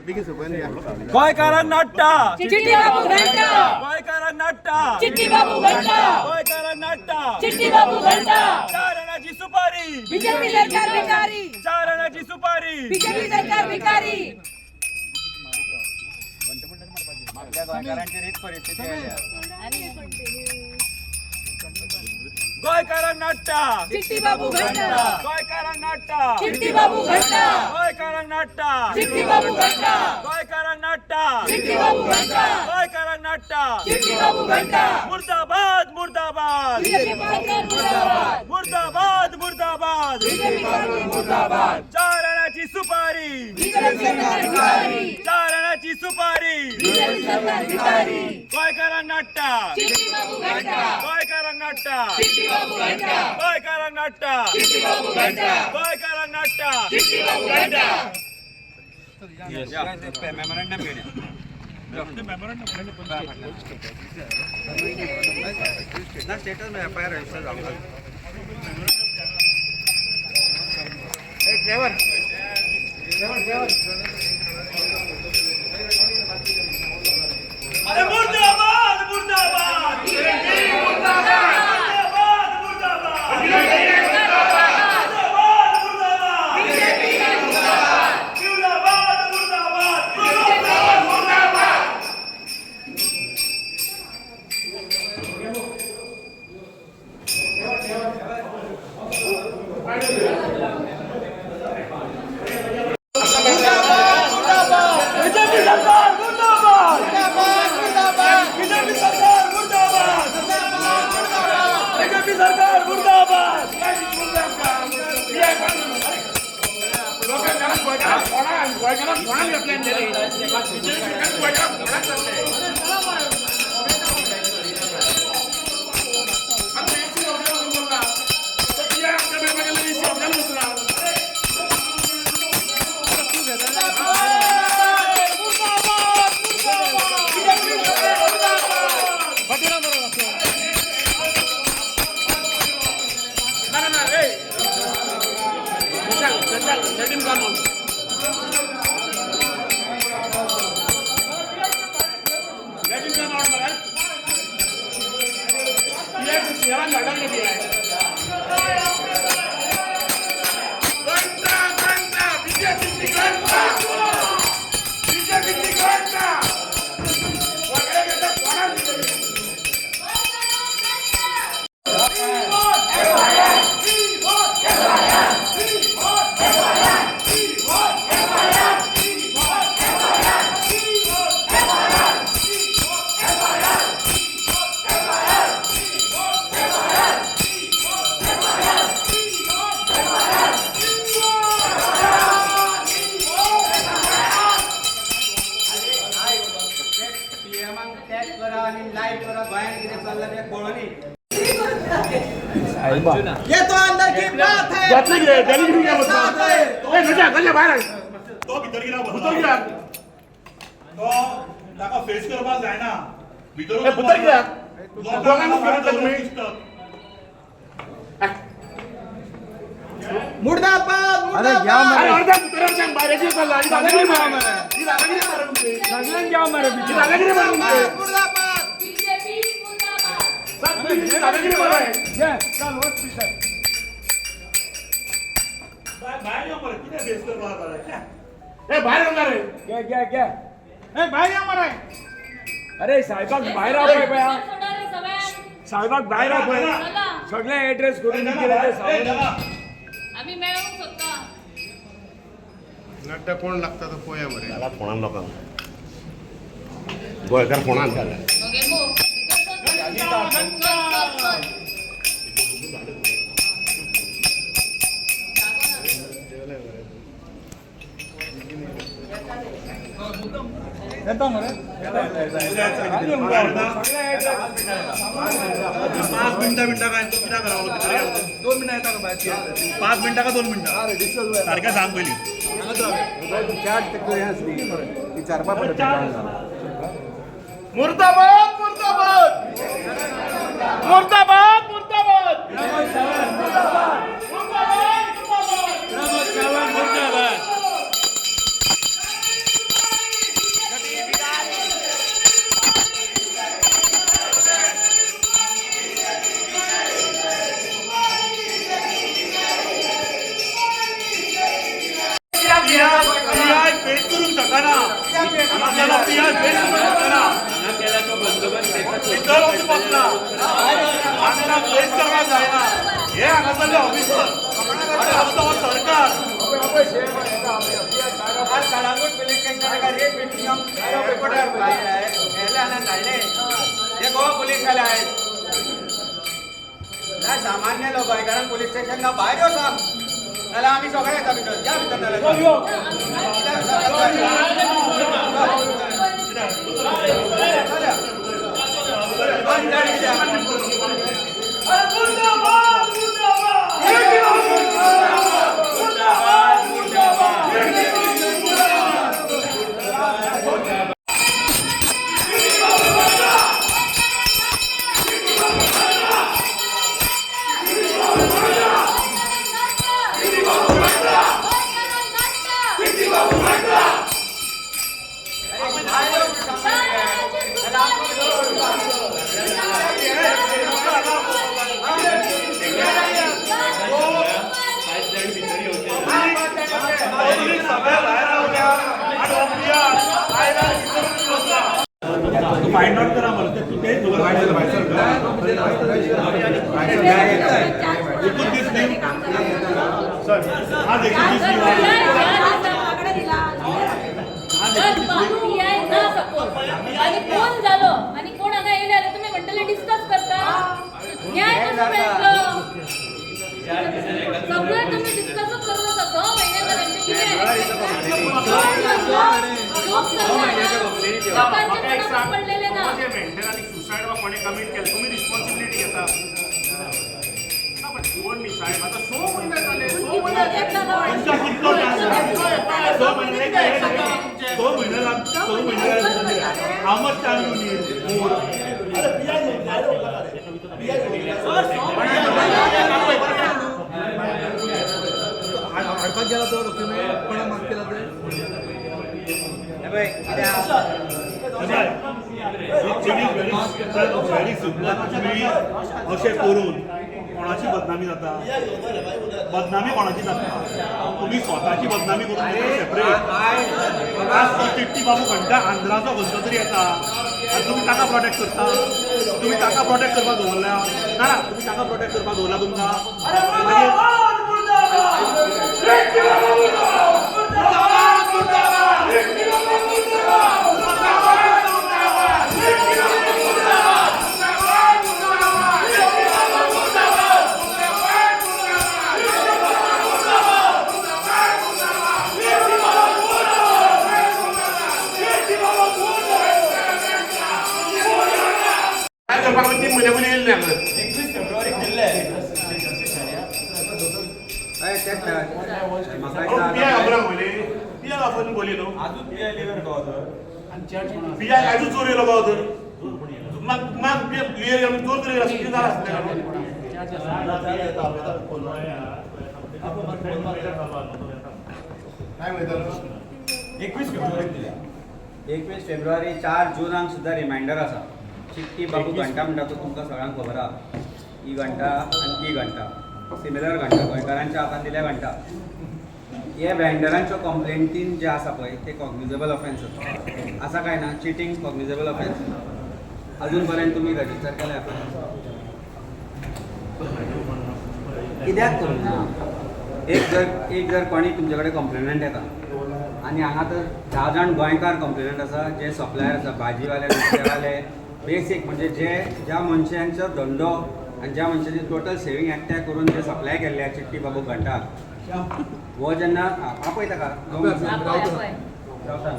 गोंयकारांना चिट्टी बाबू घंटा गोंयकारांना चिट्टी बाबू घंटा गोंयकारांना चिट्टी बाबू घंटा 4 आण्याची सुपारी बीजेपी सरकार भिकारी 4 आण्याची सुपारी बीजेपी सरकार भिकारी गोंयकारांची रीत परिस्थिती गोंयकारांना चिट्टी बाबू घंटा गोंयकारांना चिट्टी बाबू घंटा गोंयकारांना चिट्टी बाबू घंटा गोंयकारांना चिट्टी बाबू घंटा गोंयकारांना चिट्टी बाबू घंटा मुर्दाबाद मुर्दाबाद मुर्दाबाद मुर्दाबाद मुर्दाबाद 4 आण्याची सुपारी 4 आण्याची सुपारी गोंयकारांना चिट्टी बाबू घंटा गोंयकारांना चिट्टी बाबू घंटा गोंयकारांना चिट्टी बाबू घंटा गोंयकारांना चिट्टी बाबू घंटा मेमोरंडम घेऊया स्टेटस में एफआईआर रजिस्टर जाऊंगा ड्राइवर अरे मुर्दाबाद मुर्दाबाद ये तो अंदर की बात है जातले गे गली भी क्या बता ए गजा गजा बाहेर तो भीतर गेला भीतर गेला तो ताका फेस करपाक जायना भीतर ए भीतर गेला दोगांना करत तुम्ही मुर्दाबाद अरे घ्या मारे अर्धा भीतर सांग बाहेरची कल्ला ही दादागिरी मारा मारे ही दादागिरी मारा तुमची सगळ्यांना घ्या मारे ही दादागिरी मारा तुमची मुर्दाबाद बीजेपी मुर्दाबाद सब तुम्ही दादागिरी मारा घे चल वोट पिशा बाहेर येऊ मरे किती फेस करपाक आला ए बाहेर येणार रे घ्या ए बाहेर या मारे अरे साहेबाक बाहेर आ पळय साहेबाक बाहेर आ पळय सगळे ऍड्रेस करून दिले ते साहेब आम्ही मेळूंक सोदता नड्डा कोण लागता तो पोया मरे त्याला फोनान लोकांक गोंयकार फोनान ओके मो येता मरे 5 मिनिटं काय तो किती करावं 2 मिनिटं येता का बाहेर 5 मिनिटं का 2 मिनिटं सारखं सांग पहिली मुर्दाबाद मुर्दाबाद मुर्दाबाद मुर्दाबाद केस जाल्याय सामान्य लोक गोंयकारांक पुलीस स्टेशनला भायर यो सांग नाल्यार आमी सगळे येता भितर या भितर फाइंड आउट करा मला तू तेच सर आज 21 आणि कोण झालो आणि कोण आता येले आले तुम्ही म्हणटले डिस्कस करता न्याय कसं भेटलो सगळं तुम्ही डिस्कसच करत होता 6 महिन्याचा पडलेले ना सुसाईड वा कोणी कमिट केलं तुम्ही रिस्पॉन्सिबिलिटी घेता कोण मी साहेब आता 100 महिने झाले 100 महिने how much time you need more हडपाक गेला तो डॉक्युमेंट कोणा माग केला ते अशें करून कोणाची बदनामी जाता बदनामी कोणाची जाता तुम्ही स्वताची बदनामी करून सेपरेट आज चिट्टी बाबू घंटा आंध्राचो खंयचो तरी येता आनी तुम्ही ताका प्रोटेक्ट करता तुम्ही ताका प्रोटेक्ट करपाक दवरल्या ना तुम्ही ताका प्रोटेक्ट करपाक दवरला तुमकां एकवीस फेब्रुवारी 4 जुनाक सुद्धा रिमाइंडर आसा चिट्टी बाबू घंटा म्हणटा तो तुमकां सगळ्यांक खबर आहा ही घंटा आनी ती घंटा सिमिलर घंटा गोंयकारांच्या हातान दिल्या घंटा हे वेंडरांच्यो कंप्लेंटीन जे आसा पळय ते कॉग्निजेबल ऑफेन्स आसा काय ना चिटींग कॉग्निजेबल ऑफेन्स अजून पर्यंत तुम्ही रजिस्टर केल्या कित्याक करूना एक जर कोणी तुमचे कडेन कंप्लेनंट येता आनी हांगा तर 10 जाण गोंयकार कंप्लेनंट आसा जे सप्लायर आसा भाजीवाले नुस्तेवाले बेसीक म्हणजे ज्या मनशांचो धंदो आनी ज्या मनशाची टोटल सेवींग एकठांय करून जे सप्लाय केल्ले चिट्टी बाबू घंटा हो जेन्ना आपय ताका रावता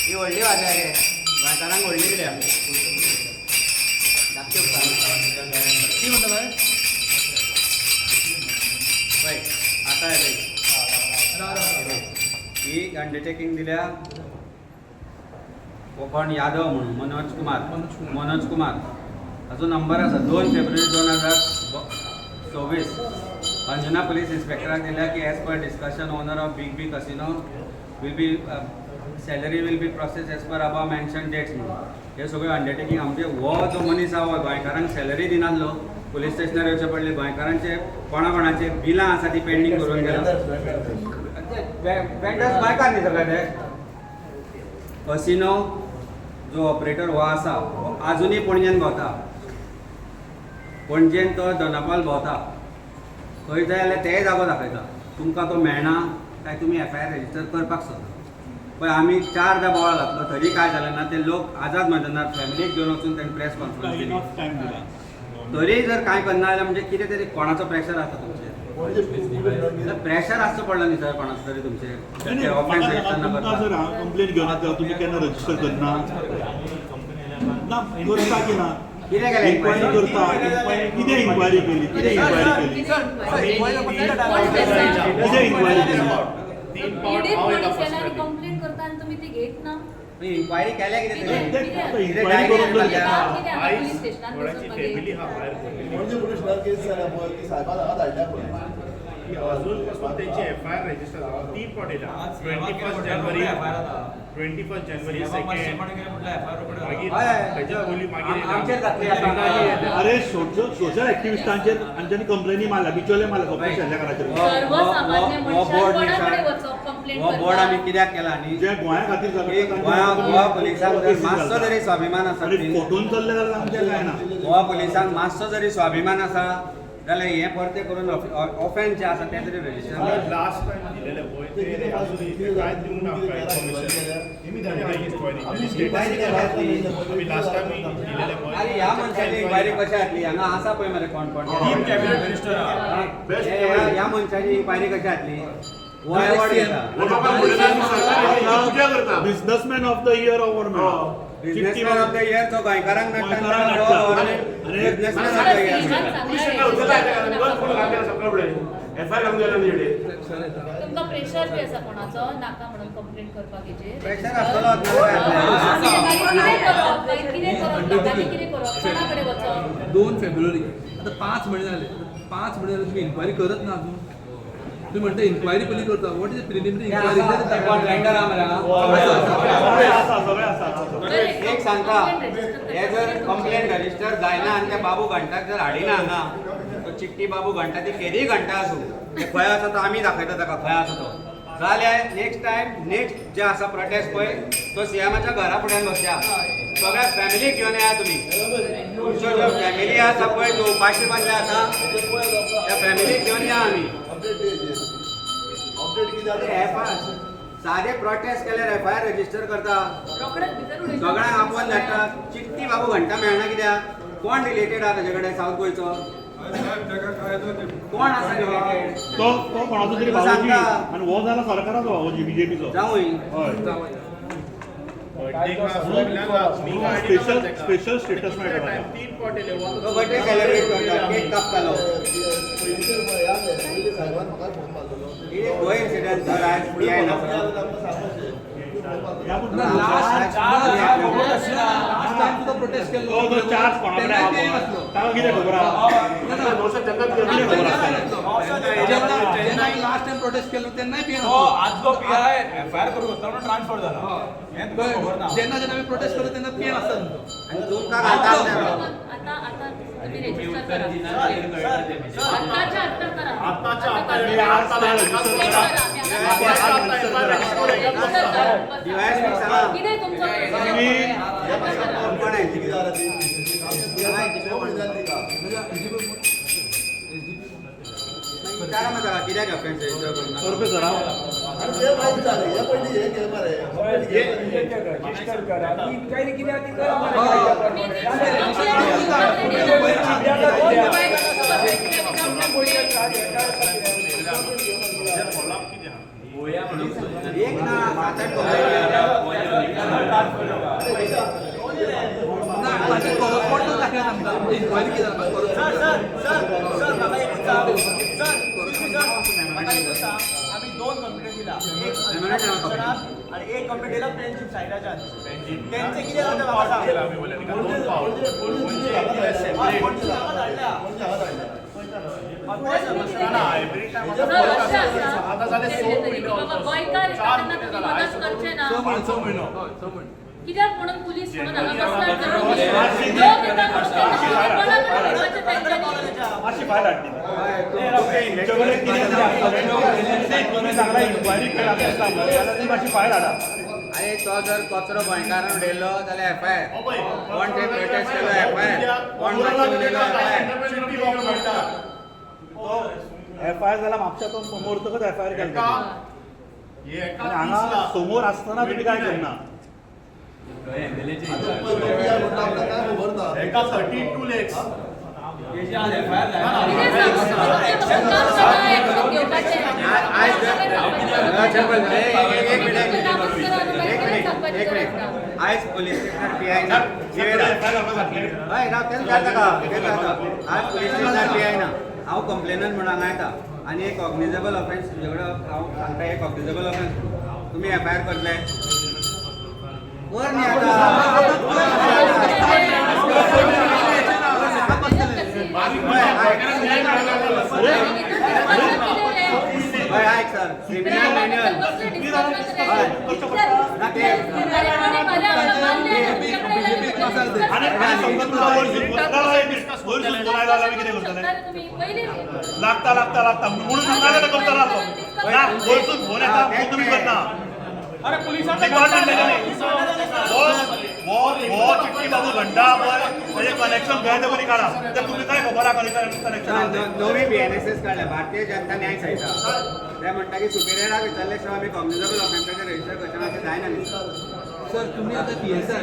ही व्हडली वाजा रे गोंयकारांक व्हडली कित्या आता ही अंडरटेकिंग दिल्या कोकण यादव म्हणून मनोज कुमार हाचो नंबर आसा 2 फेब्रुवारी 2024 अंजुना पुलीस इन्स्पेक्टराक दिल्या की as per discussion owner of big B casino will be salary will be process as per above mention dates म्हणून हे सगळे अंडरटेकिंग आमचे हो जो मनीस आहा गोंयकारांक सॅलरी दिनासलो पुलीस स्टेशनार येवचे पडले गोंयकारांचे कोणाचे बिलां आसा ती पेंडींग करून गेला वेंडर्स गोंयकार न्ही सगळे ते कसिनो जो ऑपरेटर हो आसा हो आजुनूय पणजेन भोंवता पणजेन तो दोनापावल भोंवता खंय जाय जाल्यार तेय जागो दाखयता तुमकां तो मेळना काय तुमी FIR रजिस्टर करपाक सोदता पण आमी 4दा बोवाळ घातलो तरी काय जालें ना ते लोक आझाद मैदानार फॅमिलीक घेवन वचून तांणी प्रेस कॉन्फरन्स केली तरी जर काय करना जाल्यार म्हणजे कितें तरी कोणाचो प्रेशर आसा तुमचेर प्रेशर आसचो पडलो न्ही सर कोणाचो तरी तुमचेर ऑफेन्स रजिस्टर न करपाक कंप्लेन घेवन येता तुम्ही केन्ना रजिस्टर करना ना करता की ना कितें केलें इन्क्वायरी करता कितें इन्क्वायरी केली कितें इन्क्वायरी केली कितें इन्क्वायरी केली पीडित मनीस येणार कंप्लेंट करता आणि तुम्ही ते घेत ना इन्क्वायरी केल्या कितें तरी इन्क्वायरी करून कित्याक करता पोलीस स्टेशनार म्हणजे पुलीस स्टेशनार केस जाल्या पळय ती सायबा हांगा धाडल्या पळय अजून पासून त्यांची FIR रजिस्टर झाला 3 फावट येयला 21 जानेवारी 21 जानेवारी सेकंड मागीर तेच्या पयलीं मागीर आमचेर जातली आतां अरे सोशल एक्टिविस्टांचेर आमच्यांनी कंप्लेनी मारल्या बिचोले मारल्या कंप्लेन शेल्लेकाराचेर सर्वसामान्य मनशाक कोणाकडे वचप कंप्लेंट हो बोर्ड आमी कित्याक केला न्ही जे गोंया खातीर गोवा पुलिसांक जर मातसो जरी स्वाभिमान आसा फोटोन चल्ले जाल्यार आमचें काय ना गोवा पुलिसांक मातसो जरी स्वाभिमान आसा जाल्यार हे परते करून ऑफेन्स जे आसा ते तरी रजिस्टर लास्ट टाइम दिलेले पळय ते अजून काय दिवंक ना आमकां आमी लास्ट टाइम दिलेले पळय अरे ह्या मनशाची इन्क्वायरी कशी जातली हांगा आसा पळय मरे कोण ह्या मनशाची इन्क्वायरी कशी जातली हो एवॉर्ड घेता businessman of the year award मेळ्ळा बिझनेसमॅन ऑफ द इयर तो गोंयकारांक गोंयकारांक नाडटा नाडटा. बिझनेसमॅन ऑफ द इयर तुमकां प्रेशर बी आसा कोणाचो नाका म्हणून कंप्लेंट करपाक हेचेर प्रेशर आसतलो कितें करप लोकांनी कितें करप कोणा कडेन वचप 2 फेब्रुवारी आता 5 महिने झाले 5 महिने झाले तुम्ही इन्क्वायरी करत ना अजून तुम्ही म्हणता इन्क्वायरी पयली करता व्हॉट इज प्रिलिमिनरी इन्क्वायरी एक सांगता हे जर कंप्लेंट रजिस्टर जायना आनी त्या बाबू घंटाक जर हाडिना हांगा तो चिट्टी बाबू घंटा ती केदी घंटा आसूं ते खंय आसा तो आमी दाखयता ताका खंय आसा तो जाल्यार नेक्स्ट जे आसा प्रोटेस्ट पळय तो सीएमाच्या घरा फुड्यान बसया सगळ्या फॅमिलीक घेवन येया तुमी तुमच्यो ज्यो फॅमिली आसा पळय ज्यो उपाशी बांदल्या आसा त्या फॅमिलीक घेवन या आमी सादे प्रोटेस्ट केल्यार FIR रजिस्टर करता रोखडेच भितर उडयता सगळ्यांक आपोवन धाडटा चिट्टी बाबू घंटा मेळना कित्याक कोण रिलेटेड आहा ताजे कडेन सावथ गोंयचो कोण आसा रिलेटेड तो कोणाचो तरी भावोजी सांगता. आनी हो जाला सरकाराचो भावोजी बीजेपीचो जावूय स्पेशल स्टेटस मेळटा 3 फावट येयले तो बर्थडे सेलिब्रेट करता केक कापतालो सायबान म्हाका फोन मारलेलो कितें कोइन्सिडन्स जाला आज फुडें आयना प्रोटेस्ट केलो तो चार्ज कोणाकडे आहा ताका कितें खबर आहा जेन्ना लास्ट टाइम प्रोटेस्ट केलो तेन्नाय पियेन जेन्ना आमी प्रोटेस्ट केलो तेन्ना पियेन आसता आनी तुमकां घालता आसतना आता तुम्ही रेजिस्टर करा आताच्या डिवायस मिक्स आला कितें तुमचो कोण आहे विचारा मग जरा कित्याक ऑफेन्स रजिस्टर करना रुपये सर अरे ते माहिती झाले हे पयली हे घे मरे रजिस्टर करा इन्क्वायरी कित्याक ती करा एक ना 7-8 कॉरस्पॉन्डंट दाखया आमकां इन्क्वायरी कितें आम्ही 2 कंप्लेंट दिला एक आणि एक कंप्लेंट दिला फ्रेंडशिप सायडाच्यान त्यांचे किती जाता म्हाका सांग गोंयकार करचे ना 6 म्हयनो हय 6 म्हयनो कित्याक म्हणून पुलीस म्हणून हांगा बसला लोक येता म्हणून कोणाकडे वचपाचें तेंच्यांनी मातशी भायर हाडली तुमच्याकडे कितें सांगला इन्क्वायरी केला जाल्यार ती मातशी भायर हाडा अरे तो जर कचरो गोंयकारान उडयलो जाल्यार एफआयआर कोण ते प्रोटेस्ट केलो एफआयआर कोण मातशें उडयलो एफआयआर एफआयआर जाल्यार म्हापशा तो मोरतकच एफआयआर केला आनी हांगा समोर आसतना तुमी काय करना एका 32 लेक्स आयज पोलीस स्टेशनार पीआय ना हय राव तेच जाता आज पोलीस स्टेशनार पीआय ना हांव कंप्लेनंट म्हणून हांगा येता आनी एक कॉग्निजेबल ऑफेन्स तुजे कडेन हांव सांगता एक कॉग्निजेबल ऑफेन्स तुमी एफआयआर करतले वर न्ही हय आयक सर क्रिमिनल मॅन्युअल लागता लागता लागता म्हणून सांगायला करता वरसून फोन येता मग तुम्ही करता अरे पुलिसांना चिठ्ठी बाबू घंटा म्हणजे कनेक्शन घ्यायचं कोणी काढा तर तुम्ही काय खबर आहा कनेक्शन नवी बीएनएसएस काढल्या भारतीय जनता न्याय संहिता ते म्हणटा की सुपेरियराक विचारले शिवाय आमी कॉग्निजेबल ऑफेन्साचेर रजिस्टर करचे अशें जायना न्ही सर तुम्ही आता पीएसआर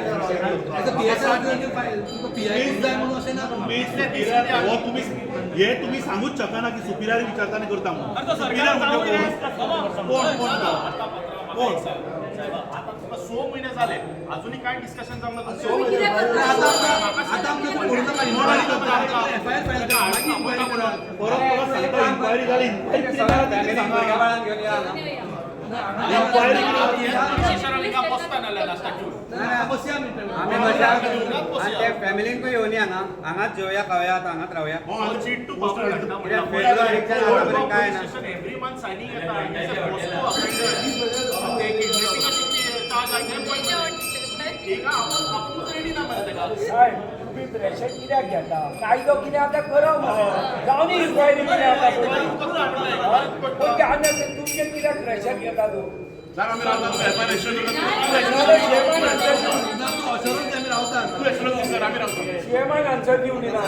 तुका पीआय जाय म्हणून अशें ना तुम्ही तुम्ही सांगूच शकना की सुपिरियर विचारताना करता म्हणून सुपिरियर म्हणजे कोण कोण आता तुला 6 महिने झाले अजूनही काय डिस्कशन जमलं आता आमचं पूर्ण एफआयआर फाईल करा परत सांगता इन्क्वायरी झाली आमी मजा आनी ते फॅमिलींकूय येवनी हांगाच जेवया खावया हांगाच रावया काय ना एव्हरी मंथ सायनिंग येता साहेब तुम्ही प्रेशर कित्याक घेता कायदो कितें आतां करप मरे जावनी इन्क्वायरी कितें आतां पयली आनी तुमचेर कित्याक प्रेशर घेता तूं सीएमान आन्सर दिवं दिना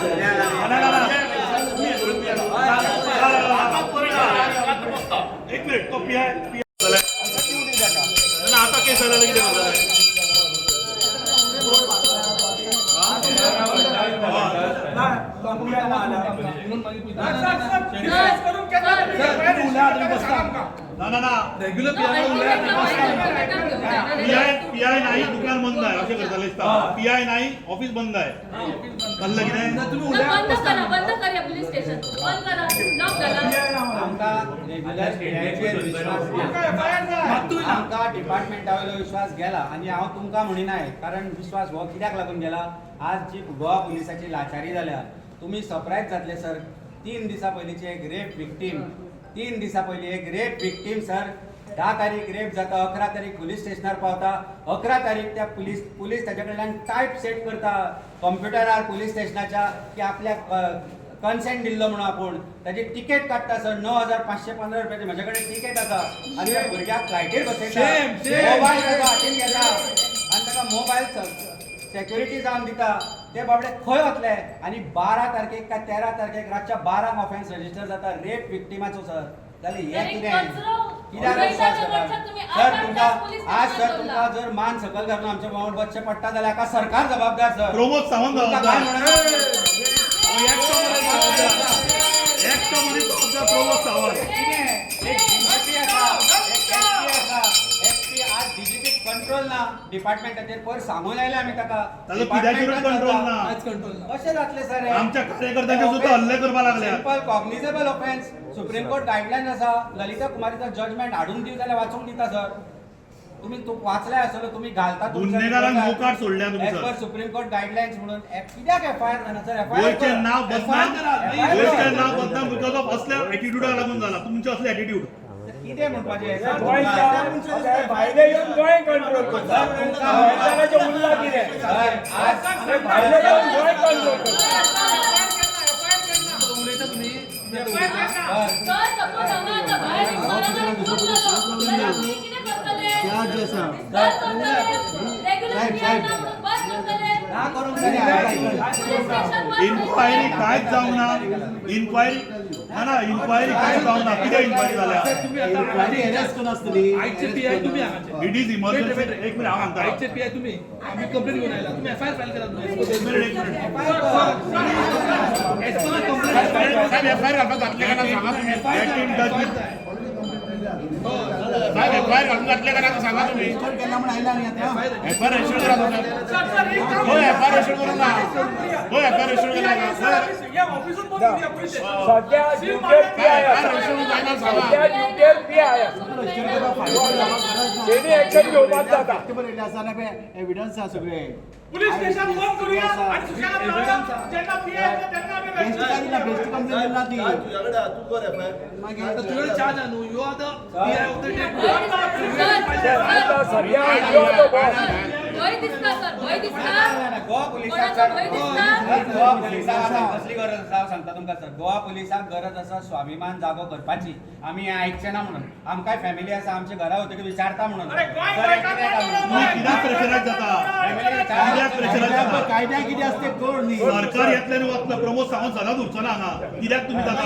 एक मिनिट तो पीआय आता केस झाला किती रेग्युलर पीआय नाही दुकान बंद आहे असे करताले पीआय नाही ऑफिस बंद आहे कळलं की नाही बंद करा पोलीस स्टेशन बंद करा लॉक करा आमकां रेग्युलर पीआयचेर विश्वास गेला आमकां डिपार्टमेंटा वयलो विश्वास गेला आनी हांव तुमकां म्हणिनाय कारण विश्वास हो कित्याक लागून गेला आज जी गोवा पुलिसाची लाचारी जाल्या तुम्ही सरप्रायज जातले सर 3 दिसां पयलींची एक रेप विक्टीम 3 दिसां पयलीं एक रेप विक्टीम सर 10 तारीख रेप जाता 11 तारीख पुलीस स्टेशनार पावता 11 तारीख त्या पुलीस ताच्या कडल्यान टायप सेट करता कॉम्प्युटरार पुलीस स्टेशनाच्या की आपल्याक कन्सेंट दिल्लो म्हणून आपूण ताची तिकेट काडटा सर 9,515 रुपयाची म्हजे कडेन तिकेट आसा आनी त्या भुरग्याक फ्लायटीर बसयता मोबायल ताका हातीन घेता आनी ताका मोबायल सेक्युरिटी जावन दिता ते बाबडे खंय वतले आनी 12 तारखेक काय 13 तारखेक रातच्या 12 ऑफेन्स रजिस्टर जाता रेप विक्टिमाचो सर जाल्यार हे कित्याक विश्वास करता सर तुमकां आज सर तुमकां जर मान सकल घालून आमच्या वांगड वचचें पडटा जाल्यार हाका सरकार जबाबदार सर प्रमोद सावंत प्रमोद सावंत कंट्रोल ना डिपार्टमेंटाचेर पर सांगून आयले आमी ताका कंट्रोल ना कशें जातलें सर आमच्या कार्यकर्त्यांचे सुद्धा हल्ले करपाक लागले simple cognizable offence supreme court guideline आसा ललिता कुमारीचो जजमेंट हाडून दिव जाल्यार वाचूंक दिता सर तुम्ही तो वाचलाय आसलो तुम्ही घालता गुन्हेगारांक मोकाट सोडल्या तुम्ही सर पर सुप्रीम कोर्ट गायडलायन्स म्हणून कित्याक एफआयआर जाना सर गोयचे नाव बदनाम बिकॉज ऑफ असल्या एटिट्यूडाक लागून जाला तुमचे असले एटिट्यूड कितें म्हणपाचें गोंय भायले येवन गोंय कंट्रोल करता गोंयकाराचें उरलां कितें भायले येवन गोंय कंट्रोल करता उलयता तुम्ही सर सपोज हांगा आतां भायर गोंयांत खूब जालो जाल्यार आमी कितें करतले बंद करतले रेग्युलर नियम ना म्हणून बंद करतले ना करूंक इन्क्वायरी कांयच जावंक ना इन्क्वायरी कांयच जावंक ना कितें इन्क्वायरी जाल्या आयचे पीआय तुम्ही हांगाचे इट इज इमर्जन्सी एक मिनिट हांव सांगता आयचे पीआय तुम्ही आम्ही कंप्लेंट घेऊन आयला तुम्ही एफआयआर फाईल केला एफआयआर घालपाक घातले काय ना सांगा तुम्ही Get in touch with साहेब एफआयआर घालून घातले काय ना सांगा तुम्ही एफआयआर रजिस्टर करा हो एफआयआर रजिस्टर करून ना हो एफआयआर रजिस्टर केला ना सध्या ड्युटेर पीआय आसा सध्या ड्युटेर पीआय आसा तेणी एक्शन घेवपाक जाता एविडन्स आसा सगळे पुलिस स्टेशन फोन करूया आणि सुशांत रावला जेन्ना पीआय येता तेन्ना आमी बेस्ट कंप्लेंट दिला ती तुझ्याकडे चार्ज आहे न्हू you are the PI of the day सध्या भय दिसता सर भय दिसता गोवा पुलिसाक कोणाचो भय दिसता गोवा पुलिसाक कसली गरज आसा हांव सांगता तुमकां सर गोवा पुलिसाक गरज आसा स्वाभिमान जागो करपाची आमी हें आयकचें ना म्हणून आमकांय फॅमिली आसा आमच्या घरा वतकीर विचारता म्हणून अरे गोंय सर, हें कित्याक आमी- तुम्ही कित्याक प्रेशरायज जाता फॅमिली विचारता. कित्याक प्रेशरायज जाता कायद्या कितें आसता तें कळ न्ही सरकार येतल्यान वतलो प्रमोद सावंत सदांच उरचो ना हांगा कित्याक तुमी जाता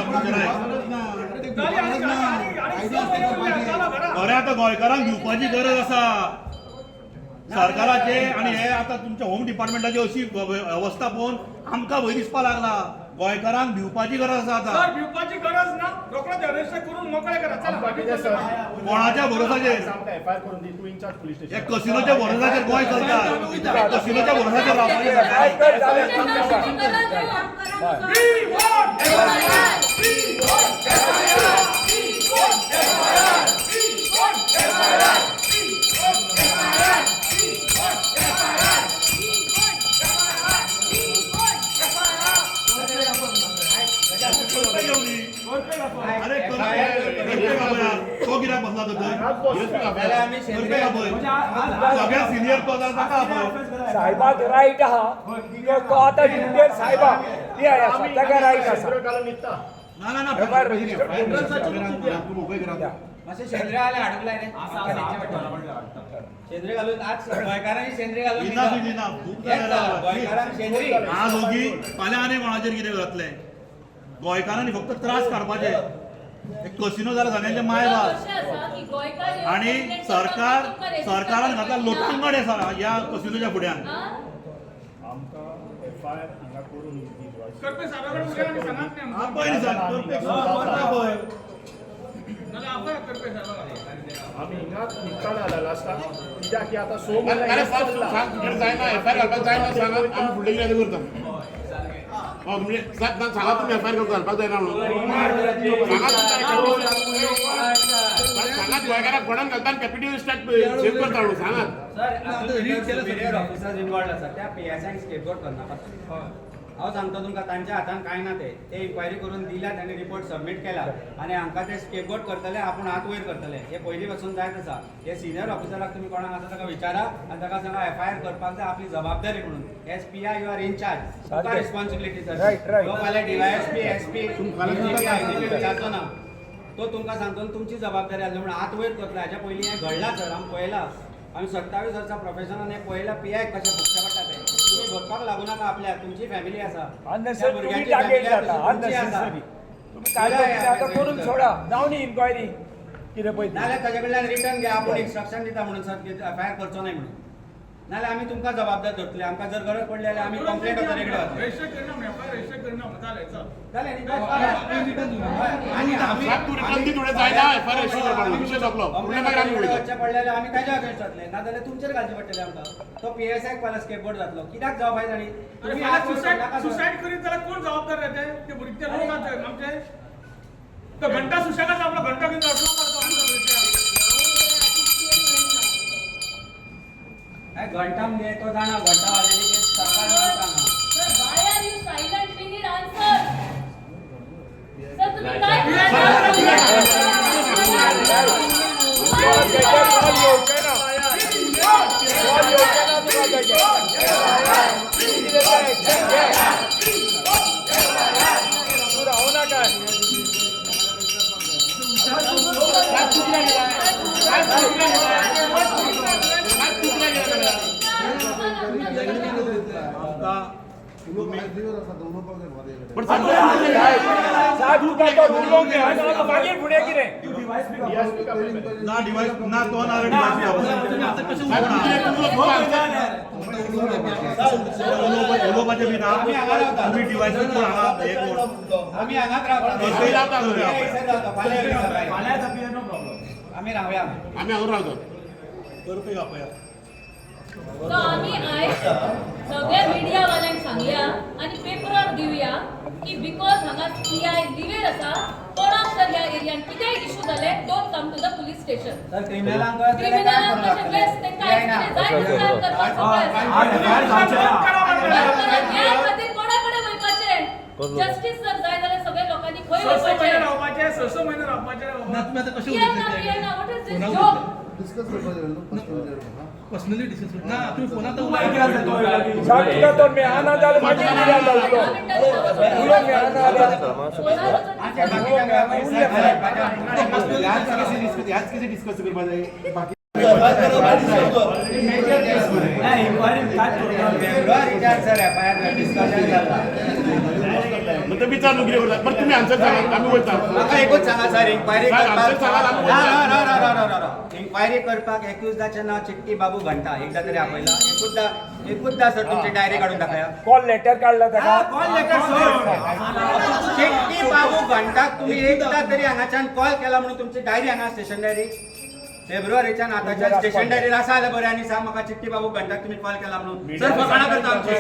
खरें आतां गोंयकारांक दिवपाची गरज आसा सरकाराचे आणि हे आता तुमच्या होम डिपार्टमेंटाची अशी अवस्था पळोवन आमकां भंय दिसपाक लागला गोंयकारांक भिवपाची गरज आसा सर आता भिवपाची गरज ना रोखडो रजिस्टर करून मोकळे करा चला कोणाच्या भरोसाचेर एफआयआर करून दी टू इंचार्ज पुलिस हे स्टेशन कसिनोच्या भरोसाचेर गोंय चलता हे कसिनोच्या भरोसाचेर रावपाचें सरकार अरे तो कित्याक बसला जाल्यार आमी सेंद्रीय सगळ्या सिनियर पदार ताका आपय साहेबाक रायट आहा तो आतां ड्युटेर साहेबाक पीआय आसा ताका रायट आसा ना ना ना एफआयआर रजिस्टर मातशें सेंद्रीय जाल्यार हाडूंक लाय रे सेंद्रीय घालून आज गोंयकारांनी सेंद्रीय घालून इनाफ इज इनाफ खूब जालें गोंयकारांक सेंद्रीय आज होगी फाल्यां आनी कोणाचेर कितें घातलें गोंयकारांनी फक्त त्रास काडपाचे कसिनो जाला सगळ्यांचे माय बाप आणि सरकारान घातला लोटांगड ह्या कसिनोच्या फुड्यान आमकां एफआयआर हांगा करून दी करपे साहेबाकडे उलया आणि सांगात नाही आपय न्ही सर करपे आपय नाल्यार आपय करपे साहेबाकडे आमी हिंगाच निकाल आला लास्टाक कित्याक की आतां 6 अरे म्हयने सांग तुमच्याकडे जायना एफआयआर घालपाक जायना सांगा आमी फुडले कितें करता म्हणजे सांगा तुम्ही एफआयआर घालपाक जायना म्हणून सांगा गोंयकारांक कोणाक घालता कॅपिटल स्टॅट सेव करता म्हणून सांगात सुपेरियर ऑफिसर्स इन्वॉल्ड आसा त्या पीएसआयक स्केपगोट करना हांव सांगता तुमकां तांच्या हातान कांय ना ते इन्क्वायरी करून दिल्या तांणी रिपोर्ट सबमीट केला आनी हांकां ते स्केपगोट करतले आपूण हात वयर करतले हे पयलीं पासून जायत आसा हे सिनियर ऑफिसराक तुमी कोणाक आसा ताका विचारा आनी ताका सांगा एफआयआर करपाक जाय आपली जबाबदारी म्हणून S PI you are in charge Tuka responsibility Right. फाल्यां डीवायएसपी एसपी आयजीपी विचारचो ना तो तुमकां सांगतो तुमची जबाबदारी आसली म्हणून हात वयर करतले हाच्या पयलीं हें घडलां सर आमी पळयलां आमी 27 वर्सां प्रोफेशनान हें पळयलां पीआय कशें भोगचें पडटा तें तुम्ही भोगपाक लागू नाका आपल्याक तुमची फॅमिली आसा अननेसेसरी तुम्ही टार्गेट जाता अननेसेसरी तुम्ही कायदो कितें आतां करून सोडा जावं न्ही इन्क्वायरी कितें पळय नाल्यार ताजे कडल्यान रिटर्न घे आपूण इन्स्ट्रक्शन दिता म्हणून सर एफआयआर करचो नाही म्हणून नाल्यार आमी तुमकां जबाबदार धरतले आमकां जर गरज पडली जाल्यार आमी कंप्लेंट ऑथॉरिटीकडे वतले रजिस्टर करना एफआयआर रजिस्टर करना जालें चल जालें न्ही आनी आमी साहेब तू रिटर्न दी थोडे जायना एफआयआर रजिस्टर करपाक विषय सोंपलो फुडले मागीर आमी उलयता वचचें पडलें जाल्यार आमी ताज्या अगेन्स्ट वतले नाजाल्यार तुमचेर घालचें पडटलें आमकां तो पीएसआयक पहिला स्केपबोर्ड जातलो कित्याक जावं फायद आनी तुम्ही हात वयर करनाका सर. सुसाईड करीत जाल्यार कोण जबाबदार राहते ते भुरगे लोक आमचे तो घंटा सुशेगाचा आपला घंटा घेऊन अडचण करतो घंटा म्हणजे तो जाणा घंटा वाजयली की सरकार जाणा Sir, why are you silent? We need answer. Sir, तुम्ही काय मागीर फुडें कितें ना डिवाइस ना तो ना उलोवपाचें बी ना तुमी डिवाइस कोण हांगा हे कोण आम्ही हांगाच रावता आम्ही रावया आम्ही हांगा रावतो करपी आपया So आम्ही आयज सगळ्या मिडियावाल्यांक सांगया आणि पेपरार दिवया की बिकॉज हांगा PI लिव्हेर आसा कोणाक जर ह्या एरियान कितेंय इशू जाले don't come to the police station क्रिमिनलांक कशें बेस्ट तेंकां जाय तशें करपाक न्याय खातीर कोणा कडेन वयपाचें जस्टीस जर जाय जाल्यार सगळ्या लोकांनी खंय वयपाचें what is this job personally discuss ना तुम्ही फोनात साक्षीला तो मेहाना जाल मागीर मिडिया जालो उलो मेहाना ह्याच केसी डिस्कस करपा जाय बाकी मग ते विचार नुकरी करतात पण तुम्ही आन्सर सांगा आम्ही वयता म्हाका एकूच सांगा सर इन्क्वायरी करपाक इन्क्वायरी करपाक एक्युजदाचें नांव चिट्टी बाबू घंटा एकदा तरी आपयला एकूचदा सर तुमची डायरी काढून दाखया कॉल लेटर काढला ताका कॉल लेटर सोड चिट्टी बाबू घंटाक तुम्ही एकदा तरी हांगाच्यान कॉल केला म्हणून तुमची डायरी हांगा स्टेशन डायरी फेब्रुवारीच्यान आताच्या स्टेशन डायरीर आसा जाल्यार बरें आनी सांग म्हाका चिट्टी बाबू घंटाक तुम्ही कॉल केला म्हणून सर फकाणां करता आमची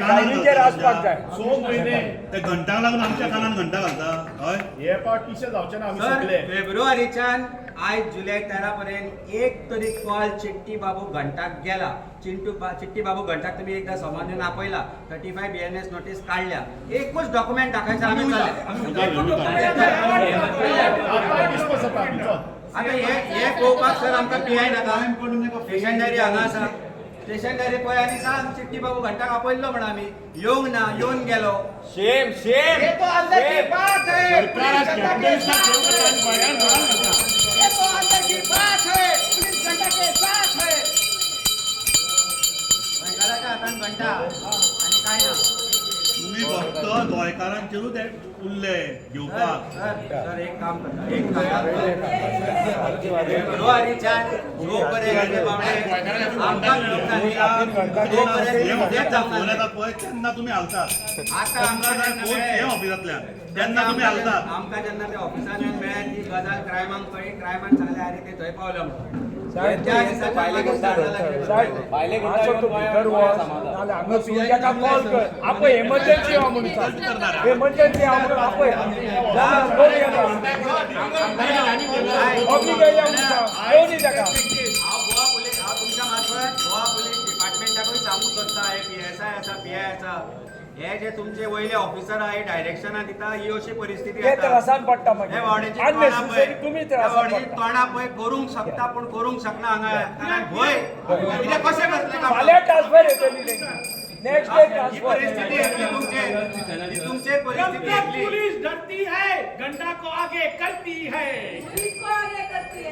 डायरीचेर आसपाक जाय 6 महिने ते घंटाक लागून आमच्या कानान घंटा घालता हय हे पावट टिशा जावचे ना आम्ही सर सगळे फेब्रुवारीच्यान आज जुलै 13 पर्यंत एक तरी कॉल चिट्टी बाबू घंटाक गेला चिट्टी बाबू घंटाक तुम्ही एकदा सामान्यान आपयला 35 BNS नोटीस काढल्या एकूच डॉक्युमेंट दाखवायचं आम्ही चालले आता हे पळोवपाक सर आमकां PI नाका स्टेशन डायरी हांगा आसा स्टेशन डायरी पळय आनी सांग चिट्टी बाबू घंटाक आपयल्लो म्हण आमी येवंक ना येवन गेलो शेम शेम ये तो अंदर की बात है सरकार कॅप्टनचा बयान घाल नका ये तो अंदर की बात है पुलिस घंटा के साथ है घंटाच्या हातान घंटा आणि काय ना तुम्ही फक्त गोंयकारांचेरूच उरले घेवपाक सर एक काम करता फेब्रुवारीच्यान जोपर्यंत आमकां फोन येता पळय तेन्ना तुम्ही हालतात आता आमकां हे ऑफिसांतल्यान तेन्ना तुम्ही हालतात आमकां जेन्ना ते ऑफिसान येवन मेळ्ळें ती गजाल क्रायमांक कळ्ळी क्रायमान सांगलें अरे ते थंय पावल्या म्हणून कॉल कर आपय एमर्जन्सी हा म्हणून एमर्जन्सी हा म्हणून आपय गोवा पोलीस तुमच्या मार्फत गोवा पोलीस डिपार्टमेंटाकूय सांगूंक सोदता हे PSI आसा PI आसा हे जे तुमचे वयले ऑफिसर आहे डायरेक्शना दिता ही अशी परिस्थिती ते त्रासान पडटा मागीर. हे वाडेची Unnecessary तुम्ही त्रासान पडटा. तोंडा पळय करूंक शकता पूण करूंक शकना हांगा कारण भंय कितें कशें करतले काम फाल्यां ट्रान्सफर येतली नेक्स्ट डे ही ट्रान्सफर परिस्थिती येतली तुमचे परिस्थिती येतली पुलिस डरती है घंटा को आगे करती है पुलिस को आगे करती है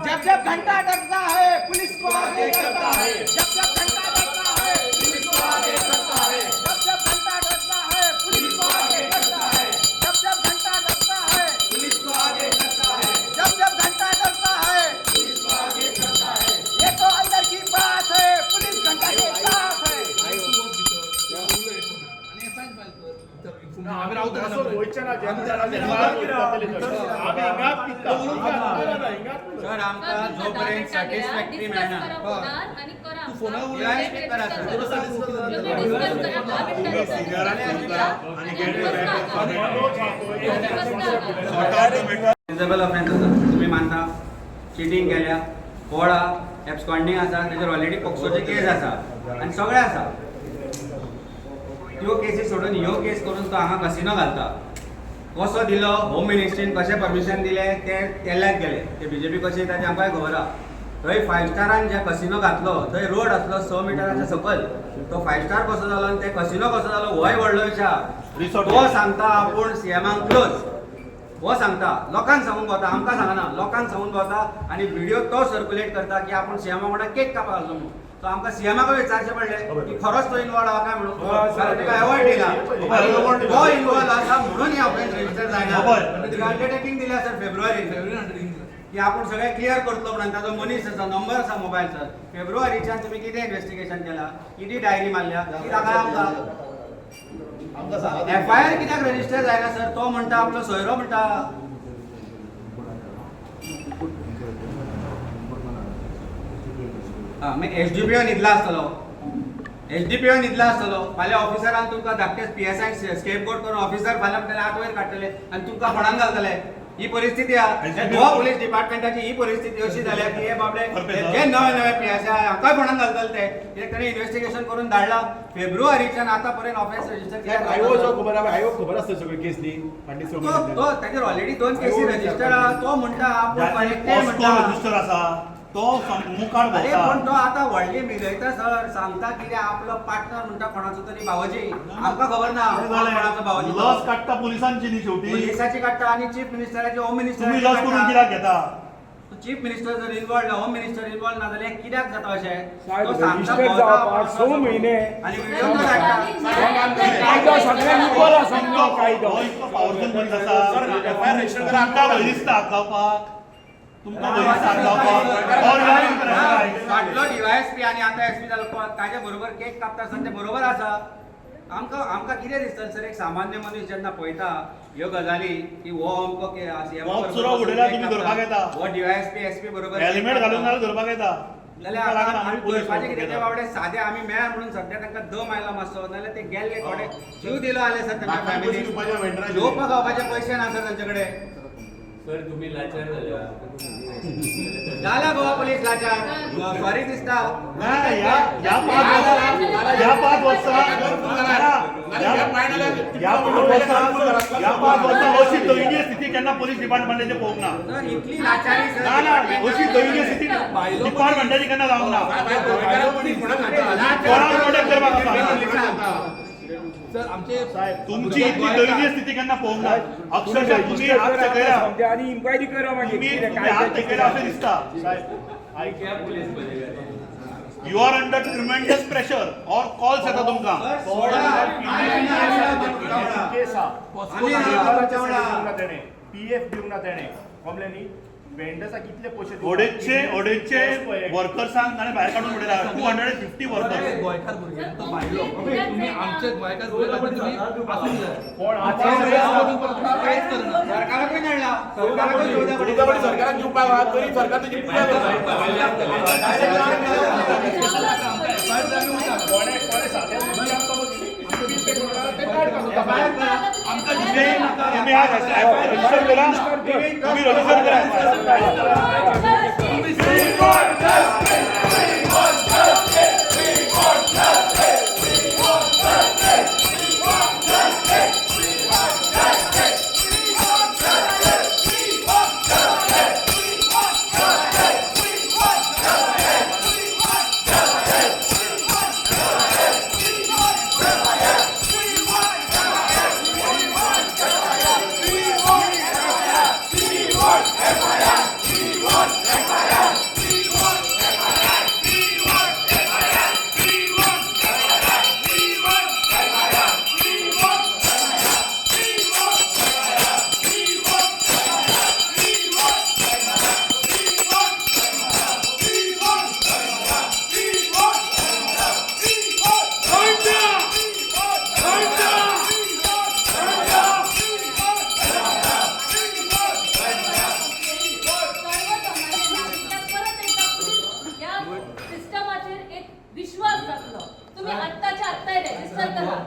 जब जब घंटा डरता है पुलिस को आगे करता है जब जब घंटा डरता है पुलिस को आगे करता है जब जब घंटा डरता है पुलिस को आगे करता है जब जब घंटा डरता है पुलिस को आगे करता है जब जब घंटा डरता है पुलिस को आगे करता है ये तो अंदर की बात है पुलिस घंटा के साथ है आम्ही रोहितच्या ना आम्ही इंगात पिता सर आमकां जोपर्यंत सॅटिस्फॅक्टरी मेळना आणि करा डिवाइस स्पीक करा सर रिजनेबल ऑफेन्स आसा तुम्ही मानता चिटींग केल्या पोळा एब्सकॉन्डिंग आसा तेजेर ऑलरेडी पॉक्सोची केस आसा आनी सगळें आसा त्यो केसी सोडून ह्यो केस करून तो हांगा कसिनो घालता कसो दिलो, होम मिनिस्ट्रीन कशें परमिशन दिलें तें तेल्यात गेले. ते बीजेपी कशी येता तें आमकांय खबर आहा. थंय 5 स्टारान जे कसिनो घातलो थंय रोड आसलो 6 मिटराच्या सकयल. तो 5 स्टार कसो जालो आनी ते कसिनो कसो जालो होय व्हडलो विचार. तो सांगता आपूण सीएमाक क्लोज. हो सांगता लोकांक सांगून भोंवता, आमकां सांगना, लोकांक सांगून भोंवता आनी व्हिडिओ तो सर्क्युलेट करता की आपूण सीएमा वांगडा केक कापा लागलो म्हणून. सो आमकां सीएमाकूय विचारचें पडलें की खरोच तो इनवॉल्व आहा काय म्हणून. कारण तिका अवॉर्ड दिला, तो इनवॉल्व आसा म्हणून ही ऑफेन्स रजिस्टर जायना. तिका अंडरटेकिंग दिल्या सर फेब्रुवारीन की आपण सगळें क्लियर करतलो म्हणून. ताजो मनीस आसा, नंबर आसा मोबायलचो. फेब्रुवारीच्यान तुमी कितें इन्व्हेस्टिगेशन केला, कितें डायरी मारल्या ती दाखय आमकां. एफआयआर कित्याक रजिस्टर जायना सर. तो म्हणटा आपलो सोयरो म्हणटा. मागीर एसडीपीओ न्हिदला आसतलो. फाल्यां ऑफिसरान तुमकां धाकटे पीएसआय स्केप कोट करून ऑफिसर फाल्यां म्हणटले 8 वयर काडटले आनी तुमकां फडान घालतले. ही परिस्थिती आहा. गोवा पुलीस डिपार्टमेंटाची ही परिस्थिती अशी जाल्या की हे बाबडे जे नवे पीएसआय हांकांय फडान घालतले ते. कित्याक ताणें इन्व्हेस्टिगेशन करून धाडला. फेब्रुवारीच्यान आतां पर्यंत ऑफेन्स रजिस्टर आयोग खबर आसता सगळी केस दी फाटली तो ताचेर ऑलरेडी 2 केसी रजिस्टर आहा. तो म्हणटा आपूण ते म्हणटा रजिस्टर आसा तो मुखार अरे भोंवता. पण तो आता व्हडली मिगयता सर. सांगता कितें आपलो पार्टनर म्हणटा कोणाचो तरी भावजी. आमकां खबर ना कोणाचो भावजी. लस काडटा पुलिसांची न्ही शेवटी. पुलिसाची काडटा आनी चीफ मिनिस्टराची, होम तुम्ही मिनिस्टराची लस करून कित्याक घेता. चीफ मिनिस्टर जर इन्वॉल्व ना, होम मिनिस्टर इन्वॉल्व ना जाल्यार कित्याक जाता अशें. साहेब, तो सांगता रजिस्टर जावपाक 6 म्हयने आनी व्हिडिओ तो धाडटा. कायदो सगळ्यांक इक्वल आसा तो कायदो. हो इतको पावरफुल मनीस आसा. एफआयआर रजिस्टर करा. तुमकां भंय दिसता हात लावपाक. तुमकां भंय दिसता हात लावपाक. फाटलो डीवायएसपी आनी आतां एसपी जालो ताजे बरोबर केक कापता आसतना ते बरोबर आसा. आमकां कितें दिसता सर. एक सामान्य मनीस जेन्ना पळयता ह्यो गजाली की हो अमको हो चुरो उडयला तुमी धरपाक येता. हो डीवायएसपी एसपी बरोबर हेल्मेट घालून जाल्यार धरपाक येता. जाल्यार आमी करपाचें कितें ते बाबडे सादे आमी मेळ्या म्हणून सद्या तांकां दम आयला मातसो. नाल्यार ते गेल्ले थोडे जीव दिलो आले सर तांच्या फॅमिलीक. जेवपाक खावपाचे पयशे ना सर तांचे कडेन. सर तुम्ही लाचार झाल्या. जाला गोवा पुलीस लाचार. सॉरी दिसता. या 5 वर्सां अशी दयनीय स्थिती केन्ना पुलीस डिपार्टमेंटाची पळोवंक ना. सर इतली लाचारी सर. ना अशी दयनीय स्थिती डिपार्टमेंटाची केन्ना जावंक ना. कोणाक प्रोटेक्ट करपाक आसा. सर आमचे तुमची इतली दयनीय स्थिती केन्ना पळोवंक ना. अक्षरशः तुम्ही हात तेकयला. आनी इन्क्वायरी करा मागीर. तुम्ही हात तेकयला अशें दिसता. You are under tremendous pressure और कॉल्स येता तुमकां. केस आहा. पीएफ दिवंक ना तेणे कॉम्प्लेनी. वेंडर्साक कितले पयशे ओडेचे वर्कर्सांक ताणें भायर काडून उडयला. 250 वर्कर्स. गोंयकार भुरग्यांनी तो भायलो. तुम्ही आमचे गोंयकार भुरगे तुम्ही आसून जाय. कोण कांयच करना. सरकाराकूय नडला. सरकाराकूय सरकाराक दिवपाक आहा तरी सरकार तुजी पुजा करता. कोणे सादे आमकां दिसलें तुम्ही आज रजिस्टर करा. तुम्ही रजिस्टर करा.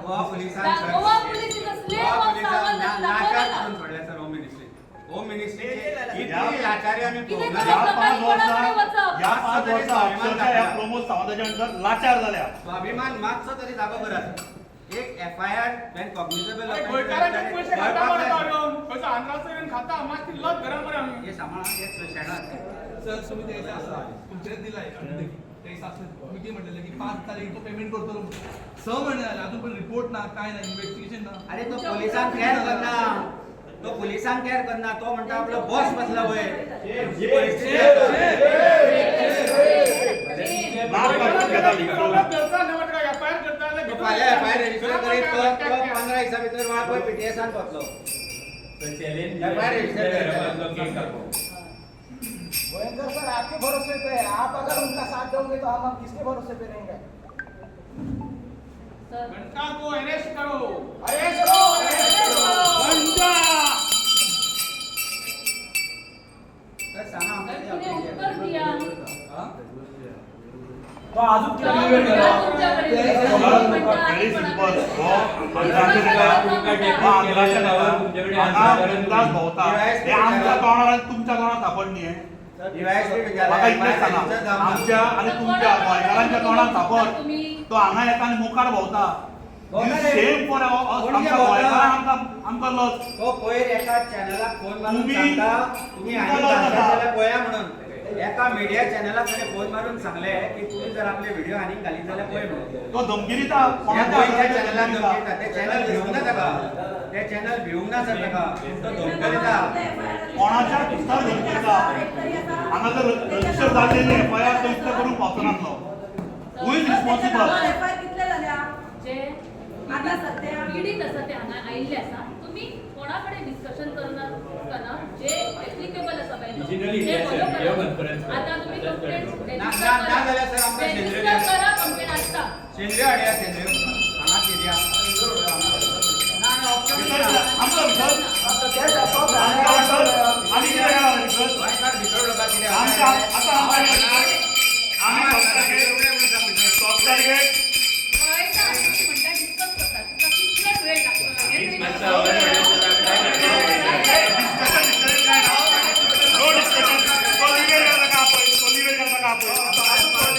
गोवा पोलिसांनी होम मिनिस्ट्री इतली लाचारी आमी या 5 वर्सां अक्षरशः ह्या प्रमोद सावंताच्या अंडर लाचार जाल्या. स्वाभिमान मातसो तरी जागो बरा. एक एफआयआर वेन कॉग्निजेबल गोंयकारांचे पयशे खाता म्हणून आंध्राचो येवन खाता मातशी लज घरा मरे आमी हे सांभाळा हे शेणा सर तुम्ही ते आसा तुमचेच दिलाय ते तुम्ही किती म्हटलेले की 5 तारीख तो पेमेंट करतो 6 महिने झाले अजून पण रिपोर्ट ना काय ना इन्व्हेस्टिगेशन ना अरे तो पोलिसांक केअर करना तो पोलिसांक केअर करना तो म्हणटा आपलो बॉस बसला वय ही परिस्थिती एफआयआर करता तो फाल्यां एफआयआर रजिस्टर करीत तो 15 दिसा भितर वापस पीटीएसान पावतलो एफआयआर रजिस्टर भयंकर सर आपके भरोसे पे है आप अगर उनका साथ दोगे तो हम किसके भरोसे पे रहेंगे सर घंटा को अरेस्ट करो अरेस्ट करो घंटा तर सांगा तिने उत्तर दिया तो अजून तुमच्याकडे व्हेरी सिंपल आंध्राच्या नावावर भोवता हे आमच्या तोंडार आणि तुमच्या तोंडात सापडणी आहे म्हाका इतलेंच सांगा आमच्या आणि तुमच्या गोंयकारांच्या तोंडात सापड तो हांगा येता आनी मुखार भोंवता सेम फॉर आमच्या गोंयकारांक आमकां लज तो पयर एका चॅनलाक फोन मारून तुम्ही- सांगता तुम्ही तुमकां आनी लज सांगता आसा. जाल्यार पळया म्हणून एका मीडिया चॅनलाक ताणें फोन मारून सांगले की तुम्ही जर आपले व्हिडिओ आनीक घालीत जाल्यार पळय म्हणून तो धमकी दिता त्या गोंयच्या चॅनलाक कोणाच्या धमकी दिता ते चॅनल भिवूंक ना ताका ते चॅनल भिवूंक ना सर ताका तो धमकी दिता कोणाच्या किस्तार धमकी दिता हांगा जर रजिस्टर जाल्लेली एफआयआर तो इतलो करूंक पावचो नासलो हू इज रिस्पॉन्सिबल जे आता सध्या पीडित आसा ते हांगा आयिल्ले आसा तुम्ही कोणाकडे डिस्कशन करणार असताना जे ऍप्लिकेबल आसा पळय ते follow करा. आता तुम्ही कंप्लेंट ना जाल्यार सर आमकां सेंद्रिय करा कंप्लेंट आसता सेंद्रिय हाडया सेंद्रिय हांगा केल्या ना ना ऑप्शन आमचो विषय आमच्या विषय आनी कितें करणार विषय गोंयकार भितर लोकां कितें आमच्या आतां आमी टॉप टार्गेट कळयता तुम्ही म्हणटा डिस्कस करता तुका कितलो वेळ लागतलो हे तरी नो डिस्कशन तो लिगल करता का आपण तो लिगल करता का आपण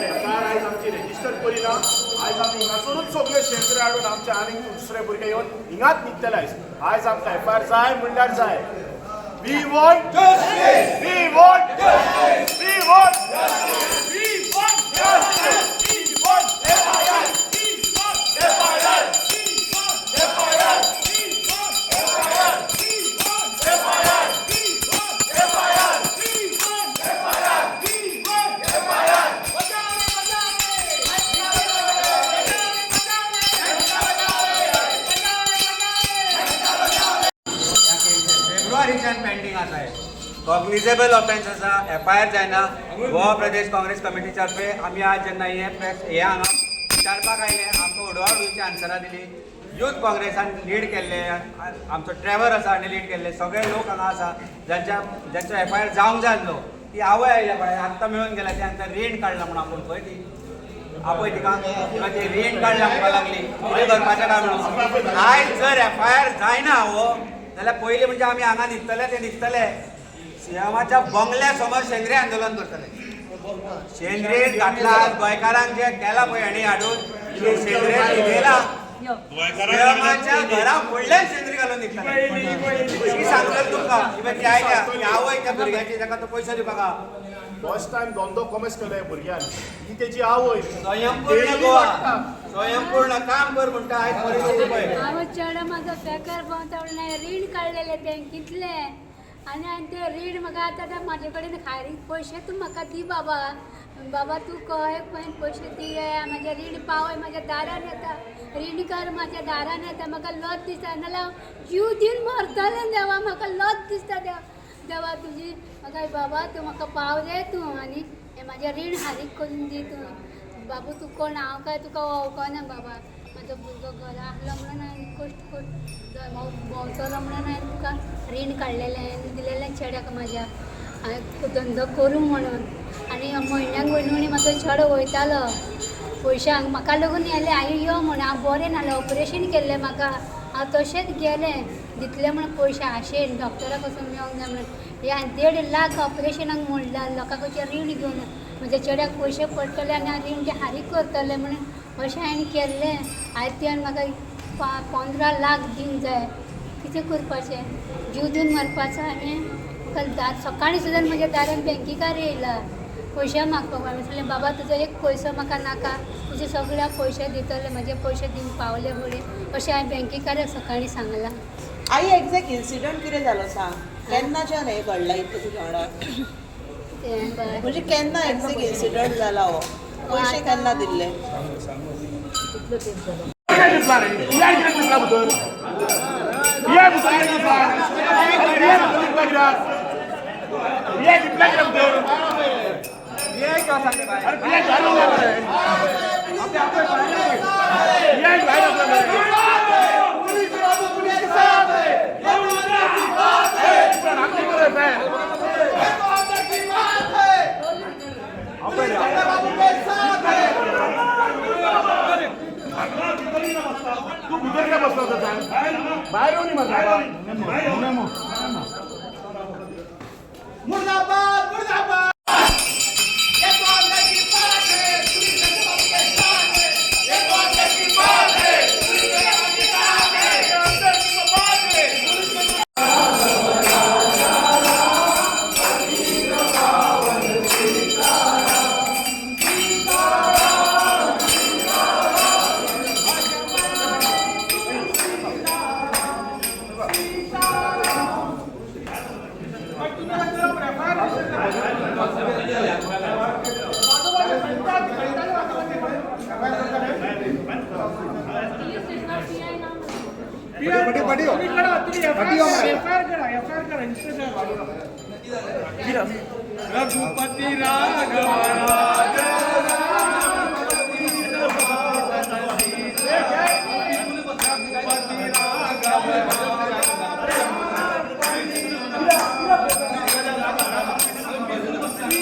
रजिस्टर करिना आयज आमी हिंगासरूच सगळे शेतकरी हाडून आमचे आनीक दुसरे भुरगे येवन हिंगाच निघतले आयज आमकां एफआयआर जाय म्हणल्यार जाय we want justice we want justice we want justice we want justice we want FIR we want FIR we want FIR we want FIR we want FIR we want FIR we want FIR we want FIR फेब्रुवारीच्यान pending आसा cognizable offence आसा FIR जायना गोवा प्रदेश Congress committee तर्फे आमी आज जेन्ना हे हांगा विचारपाक आयले आमकां उडवाडूची आन्सरां दिली यूथ काँग्रेसान लीड केल्ले आमचो ट्रॅव्हर आसा हाणें लीड केल्ले सगळे लोक हांगा आसा ज्यांचो एफआयआर जावंक जाय आसलो ती आवय आयल्या पळय आत्तां मेळून गेल्या ती हांकां रेंट काडला म्हणून आपूण पळय ती आपय तिका ती रेंट काडला म्हणपाक लागली कितें करपाचें काय म्हणून आयज जर एफआयआर जायना जाल्यार पयलीं म्हणजे आमी हांगा न्हिदतले ते न्हिदतले सीएमाच्या बंगल्या समोर सेंद्रीय आंदोलन करतले सेंद्रीय घातला गोंयकारांक जे केला पळय हाणी हाडून ते सेंद्रीय न्हिदेला सीएमाच्या घरा फुडल्यान सेंद्रीय घालून न्हिदतले कशी सांगतले तुमकां किंवां ती आयल्या ती आवय त्या भुरग्याची ताका तो पयसो दिवपाक फर्स्ट टायम दोन कॉमर्स केले भुरग्यान ही तेजी आवय स्वयंपूर्ण गोवा स्वयंपूर्ण काम कर म्हणटा आयज परिस्थिती पळय हांव चेडो म्हाजो बेकार पावता रीण काडलेले बँकेतले आनी ते रीण म्हाका आतां म्हाजे कडेन खारीक पयशे तूं म्हाका दी बाबा बाबा तूं कळ्ळे पळय पयशे दी म्हाजे रीण पावय म्हाज्या दारान येता रीणकार म्हाज्या दारान येता म्हाका लज दिसता नाल्यार जीव दिवन मरतलें देवा म्हाका लज दिसता देवा तुजी म्हाका बाबा तूं म्हाका पाव दे तूं आनी हें म्हाजें रीण हारीक करून दी तूं बाबू तूं कोण हांव काय तुका वळखना बाबा म्हाजो भुरगो घरा आहलो म्हणून हांवें कश्ट करून भोंवतलो म्हणून हांवें तुका रीण काडलेलें आनी दिलेलें चेड्याक म्हाज्या हांवें धंदो करूं म्हणून आनी म्हयन्याक म्हाजो चेडो वयतालो पयशांक म्हाका लागून येलें हांवें यो म्हण हांव बरें नासलें ऑपरेशन केल्लें म्हाका हांव तशेंच गेलें दितलें म्हण पयशे आशेन डॉक्टराक वचून मेळोंक जाय म्हणून हे हांवें 1.5 लाख ऑपरेशनाक म्हणलां लोकां कडचे रीण घेवन म्हज्या चेड्याक पयशे पडटले आनी हांव रीण ते हारीक करतलें म्हणून अशें हांवें केल्लें आयज त्यान म्हाका 15 लाख दिवंक जाय कितें करपाचें जीव दिवन मरपाचो हांवें म्हाका सकाळीं सुद्दां म्हज्या दारान बँकेकार येयला पयशे मागपाक हांवें सांगलें बाबा तुजो एक पयसो म्हाका नाका तुजे सगळ्याक पयशे दितले म्हजे पयशे दिवंक पावले फुडें अशें हांवें बँकेकाराक सकाळीं सांगलां. आई एक्झॅक्ट इन्सिडंट कितें जालो सांग केन्नाच्यान हें घडलां इतलें तुज्या वांगडा म्हणजे केन्ना एक्झॅक्ट इन्सिडंट जाला हो पयशे केन्ना दिल्ले तू भितर काय बसला होता सांग बाहेर येऊन मुर्दाबाद मुर्दाबाद रघुपति राघव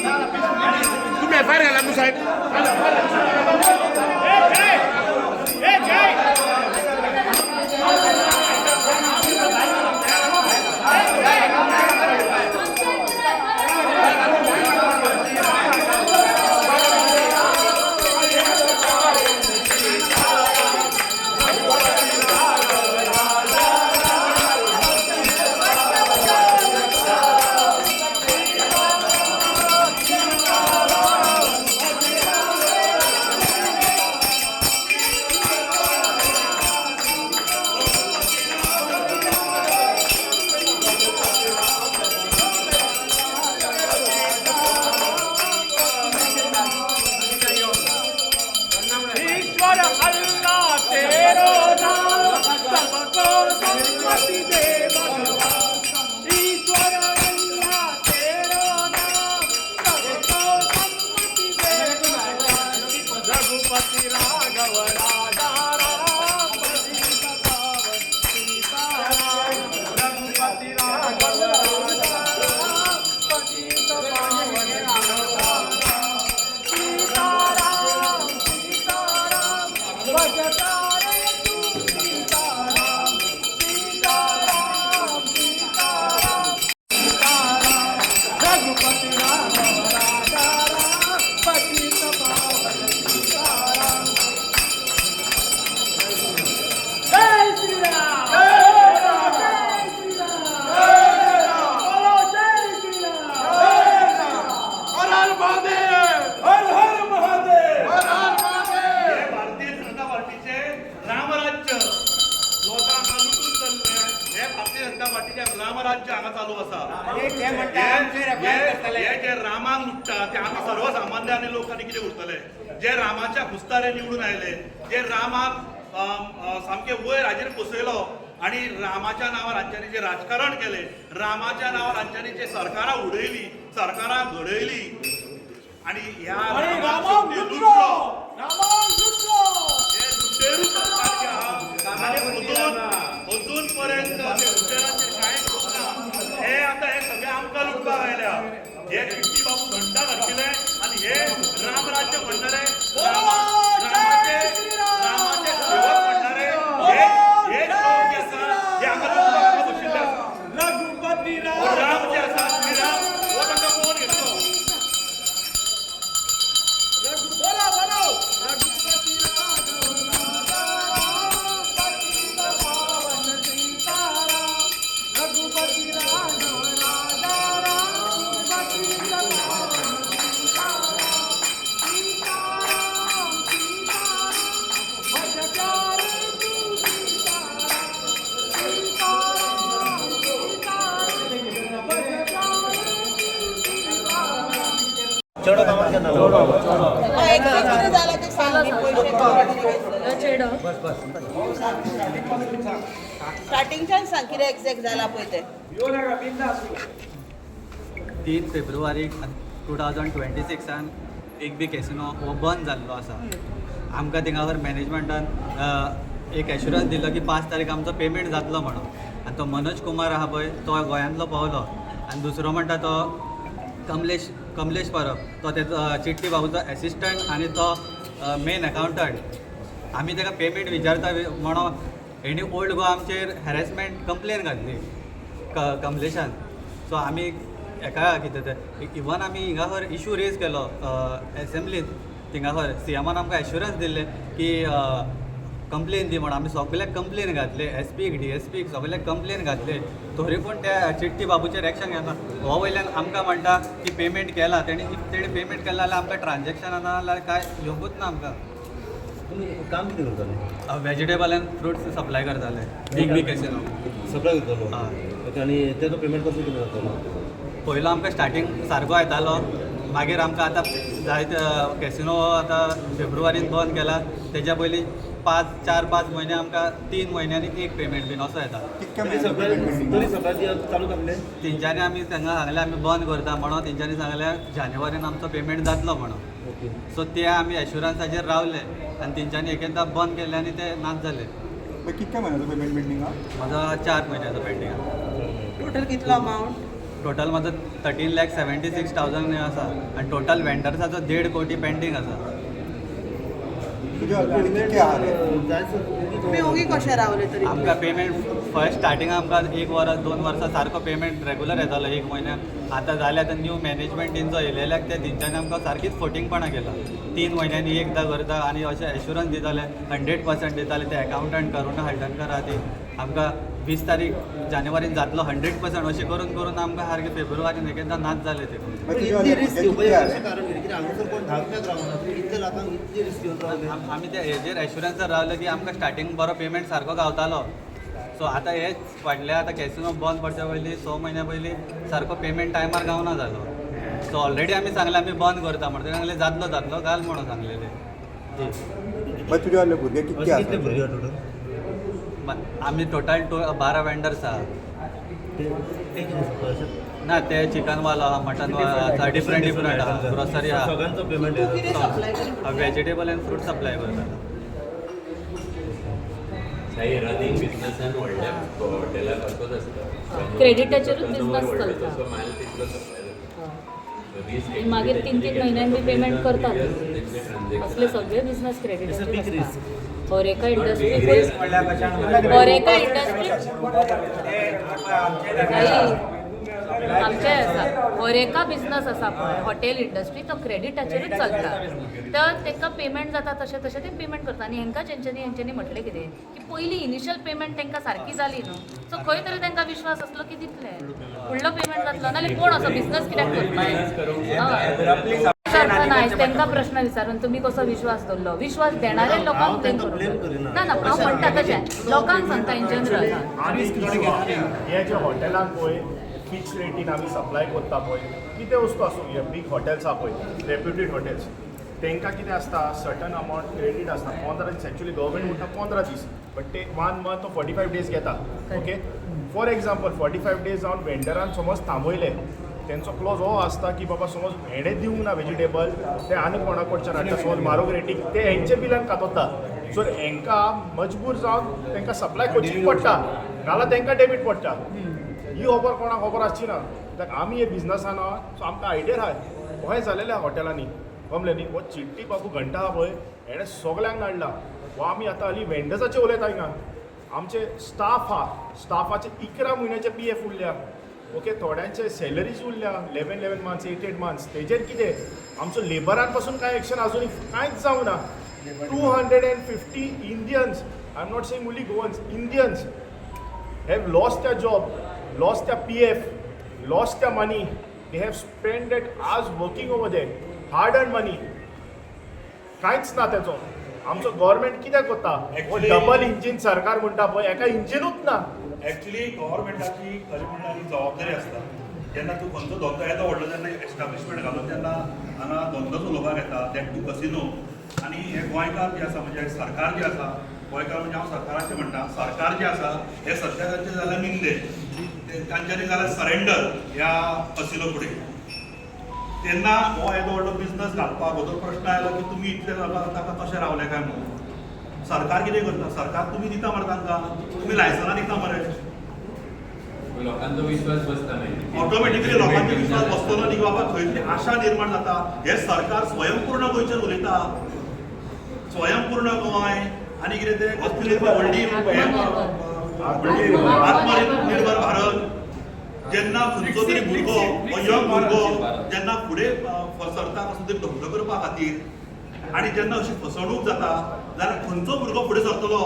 तुम्ही एफ आय आर घाला तू साहेब रामराज्य हांगा चालू आसा जे रामाक लुटता ते आमी सर्वसामान्य लोकांनी कितें उरतले जे रामाच्या हुस्तारे निवडून आयले जे रामाक सामके वयर हाजेर बसयलो आणि रामाच्या नावार हांच्यांनी जे राजकारण केले रामाच्या नावार हांच्यांनी जे सरकारां उडयली सरकारां घडयली आणि ह्या रामाक लुटलो हे लुटेरूच पर्यंत ते उद्योगांचेर कांयच करना हे आतां हे सगळे आमकां लुटपाक आयल्या हे चिट्टी बाबू घंटा घातले आनी हे रामराज्य म्हणणारे रामाचे सेवक म्हणणारे हे लोक जे आसा हे हांगा लुटपाक बशिल्ले आसा रघुपती राम जे आसा श्रीराम हो तांकां पळोवन घेतलो बोला बोलो एक्झॅक्ट कितें जालां तें सांग न्ही, पयशे स्टार्टिंगच्यान सांग कितें एक्झॅक्ट जालां पळय तें 3 फेब्रुवारीक 2026 एक बी कॅसिनो हो बंद जाल्लो आसा आमकां थिंगावर मॅनेजमेंटान एक एश्युरन्स दिलो की 5 तारीख आमचो पेमेंट जातलो म्हणून आनी तो मनोज कुमार आहा पळय तो गोंयांतलो पावलो आनी दुसरो म्हणटा तो कमलेश परब तो तेजो चिट्टी बाबूचो एसिस्टंट आनी तो मेन अकावंटंट आमी ताका पेमेंट विचारता म्हणून हेणी ओल्ड गोवा आमचेर हॅरेसमेंट कंप्लेन घातली कमलेशान सो आमी हेका कितें तें इवन आमी हिंगासर इशू रेज केलो एसेंब्लींत थिंगासर सीएमान आमकां एश्युरन्स दिल्ले की कंप्लेन दी म्हणून आमी सगळ्याक कंप्लेन घातले एसपीक डीएसपीक सगळ्याक कंप्लेन घातले तरी पूण त्या चिट्टी बाबूचेर एक्शन घेना हो वयल्यान आमकां म्हणटा की पेमेंट केला तेणी पेमेंट केला जाल्यार आमकां ट्रान्जॅक्शन जाल्यार काय येवंकूच ना आमकां काम कितें करताले वेजिटेबल एंड फ्रुट्स सप्लाय करताले बीग कॅसिनो सप्लाय करतालो आनी तेजो पेमेंट कसो कितें जातालो पयलो आमकां स्टार्टींग सारको येतालो मागीर आमकां आतां जायते कॅसिनो आतां फेब्रुवारीन बंद केला तेज्या पयलीं 4-5 म्हयने आमकां 3 म्हयन्यांनी एक पेमेंट बीन असो येता तरी सप्लाय चालू जातलें तेंच्यांनी आमी तांकां सांगलें आमी बंद करता म्हणून तेंच्यांनी सांगलें जानेवारीन आमचो पेमेंट जातलो म्हणून सो ते आमी एश्युरन्साचेर रावले आनी तेंच्यांनी एकदां बंद केलें आनी ते नाच जाले कितक्या म्हयन्याचो पेमेंट पेंडींग आहा म्हाजो 4 म्हयन्याचो पेंडींग आहा टोटल कितलो अमावंट टोटल म्हाजो 13,76,000 आसा आनी टोटल वेंडर्साचो 1.5 कोटी पेंडींग आसा तुमी ओगी कशें रावले तरी आमकां पेमेंट फर्स्ट स्टार्टींग आमकां 1 वर्स 2 वर्सां सारको पेमेंट रेगुलर येतालो 1 म्हयन्याक आतां जाल्यार आतां न्यू मॅनेजमेंट तेंचो येयलेल्याक ते तेंच्यांनी आमकां सारकीच फोटिंगपणां केला 3 म्हयन्यांनी एकदां करता आनी अशें एश्युरन्स दिताले 100% दिताले ते अकावंटंट करुणा हळदणकर आहा ती आमकां 20 तारीख जानेवारीन जातलो 100% अशें करून करून आमकां सारकें फेब्रुवारीन एकदां नाच जाले ते आमी ते हेजेर एश्युरन्सार रावले की आमकां स्टार्टींग बरो पेमेंट सारको गावतालो सो आतां हेच फाटल्या आतां कॅसिनो बंद पडच्या पयलीं 6 म्हयन्या पयलीं सारको पेमेंट टायमार गावना जालो सो ऑलरेडी आमी सांगलें आमी बंद करता म्हणटा ते सांगलें जातलो घाल म्हणून सांगलेलें तुजे वाले भुरगे कितके आसा आमी टोटल 12 वेंडर्स आहा ना ते चिकनवालो आहा मटनवालो आहा डिफरंट आहा ग्रोसरी आहा वेजिटेबल एंड फ्रूट सप्लाय करता रनिंग बिझनेसान व्हडल्या हॉटेलाक असोच आसता क्रेडिटाचेरूच बिझनेस चलता मागीर 3-3 म्हयन्यान बी पेमेंट करतात असले सगळे बिझनेस क्रेडिटाचेर आसता होरेका इंडस्ट्री आमचे आसा होरेका बिझनस आसा पळय हॉटेल इंडस्ट्री तो क्रेडिटाचेरूच चलता तर तांकां पेमेंट जाता तशें तशें ते पेमेंट करता आनी हेंकां हेंच्यांनी म्हटलें कितें की पयलीं इनिशियल पेमेंट तांकां सारकी जाली न्हू सो खंय तरी तांकां विश्वास आसलो की दितले फुडलो पेमेंट जातलो नाल्यार कोण असो बिझनस कित्याक करता तांकां प्रश्न विचारून तुमी कसो विश्वास दवरलो विश्वास देणारे लोकांक ब्लेम करूं ना हांव म्हणटा तशें लोकांक सांगता इन जनरल हे जे हॉटेलांक पळय फिक्स रेटीन आमी सप्लाय करता पळय कितें वस्तू आसूं हे बीग हॉटेल्स आहा पळय रेप्युटेड हॉटेल्स तांकां कितें आसता सर्टन अमावंट क्रेडीट आसता 15 दीस एक्चुअली गव्हर्मेंट म्हणटा 15 दीस बट ते 1 मंथ तो 45 डेज घेता ओके फॉर एग्जाम्पल 45 डेज जावन वेंडरान समज थांबयले तेंचो क्लोज हो आसता की बाबा समज हेणे दिवंक ना वेजिटेबल ते आनी कोणा कडच्यान हाडटा समज म्हारग रेटीक ते हेंचे बिलान कातोता सो हांकां मजबूर जावन तांकां सप्लाय करची पडटा नाल्यार तांकां डेबीट पडटा ही खबर कोणाक खबर आसची ना कित्याक आमी हे बिझनसान आहा सो आमकां आयडिया आहा गोंय जालेले आहा हॉटेलांनी गमले न्ही हो चिट्टी बाबू घंटा आहा पळय हेणें सगल्यांक नाडला हो आमी आतां हालीं वेंडर्साचें उलयता हिंगा आमचे स्टाफ आहा स्टाफाचे 11 म्हयन्याचे PF उरल्या ओके थोड्यांचे सॅलरीज उरल्या 11 मंथ्स 8 मंथ्स तेजेर कितें आमचो लेबरान पासून कांय एक्शन आजुनी कांयच जावं ना 250 Indians I am not saying only Goans Indians have lost their job, lost their PF, lost their money. They have spent that hours working over there, hard-earned money. कांयच ना तेचो आमचो गव्हर्मेंट कितें करता डबल इंजीन सरकार म्हणटा पळय हेका इंजिनूच ना ॲक्च्युली गव्हर्मेंटाची खरी म्हणल्यार ही जबाबदारी आसता जेन्ना तूं खंयचो धंदो येता व्हडलो जेन्ना एस्टाब्लिशमेंट घालून तेन्ना हांगा धंदो चलोवपाक येता दॅट टू कसिनो आनी हे गोंयकार जे आसा म्हणजे सरकार जे आसा गोंयकार म्हणजे हांव सरकाराचें म्हणटा सरकार जे आसा हे सध्या तांचे जाल्यार निंदले तांच्यांनी जाल्यार सरेंडर ह्या कसिनो फुडें तेन्ना हो येदो व्हडलो बिझनस घालपाक हो जो प्रश्न आयलो की तुमी इतले लोकांक ताका कशें रावले काय म्हणून सरकार कितें करता सरकार तुमी दिता मरे तांकां तुमी लायसनां दिता मरे लोकांचो विश्वास बसता मागीर ऑटोमॅटिकली लोकांचो विश्वास बसतलो न्ही बाबा खंय तरी आशा निर्माण जाता हे सरकार स्वयंपूर्ण गोंयचेर उलयता स्वयंपूर्ण गोंय आनी कितें तें कसली व्हडली आत्मनिर्भर भारत जेन्ना खंयचो तरी भुरगो हो यंग भुरगो जेन्ना फुडें सरता कसलो तरी धंदो करपा खातीर आनी जेन्ना अशी फसवणूक जाता जाल्यार खंयचो भुरगो फुडें सरतलो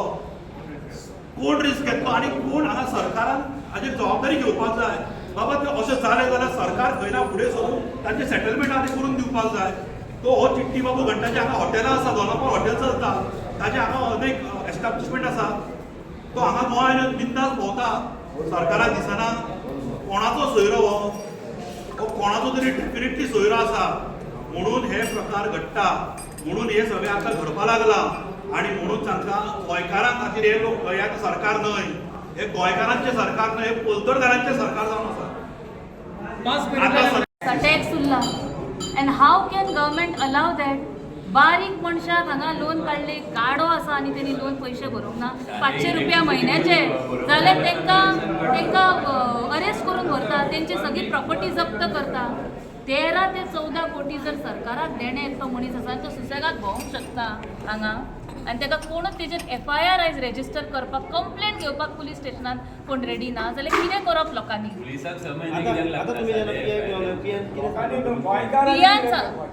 कोण रिस्क घेतलो आनी कोण हांगा सरकारान हाची जबाबदारी घेवपाक जाय बाबा तें अशें जालें जाल्यार सरकार खंय ना फुडें सरून तांचें सेटलमेंट आनी करून दिवपाक जाय तो हो चिट्टी बाबू घंटाचे हांगा हॉटेलां आसा दोनापावल हॉटेल चलता ताचे हांगा अनेक एस्टाब्लिशमेंट आसा तो हांगा गोंयांत बिंदास भोंवता सरकाराक दिसना कोणाचो सोयरो हो कोणाचो तरी डेफिनेटली सोयरो आसा म्हणून हे प्रकार घडटा म्हणून हे सगळें आतां घडपा लागला आनी म्हणून तांकां गोंयकारां खातीर हे लोक गोंयाचें सरकार न्हय हे गोंयकारांचें सरकार न्हय हे पोलतडकारांचें सरकार जावन आसा टॅक्स उरला and how can government allow that बारीक मनशाक हांगा लोन काडले गाडो आसा आनी तेणी लोन पयशे भरूंक ना 500 रुपया म्हयन्याचे जाल्यार तांकां अरेस्ट करून व्हरता तेंची सगळी प्रॉपर्टी जप्त करता 13 ते 14 कोटी जर सरकाराक देणे तो मनीस आसा तो सुसेगाद भोंवूंक शकता हांगा आनी ताका कोणूच तेजेर FIR आयज रेजिस्टर करपाक कंप्लेंट घेवपाक पुलीस स्टेशनान कोण रेडी ना जाल्यार कितें करप लोकांनी पुलिसाक समज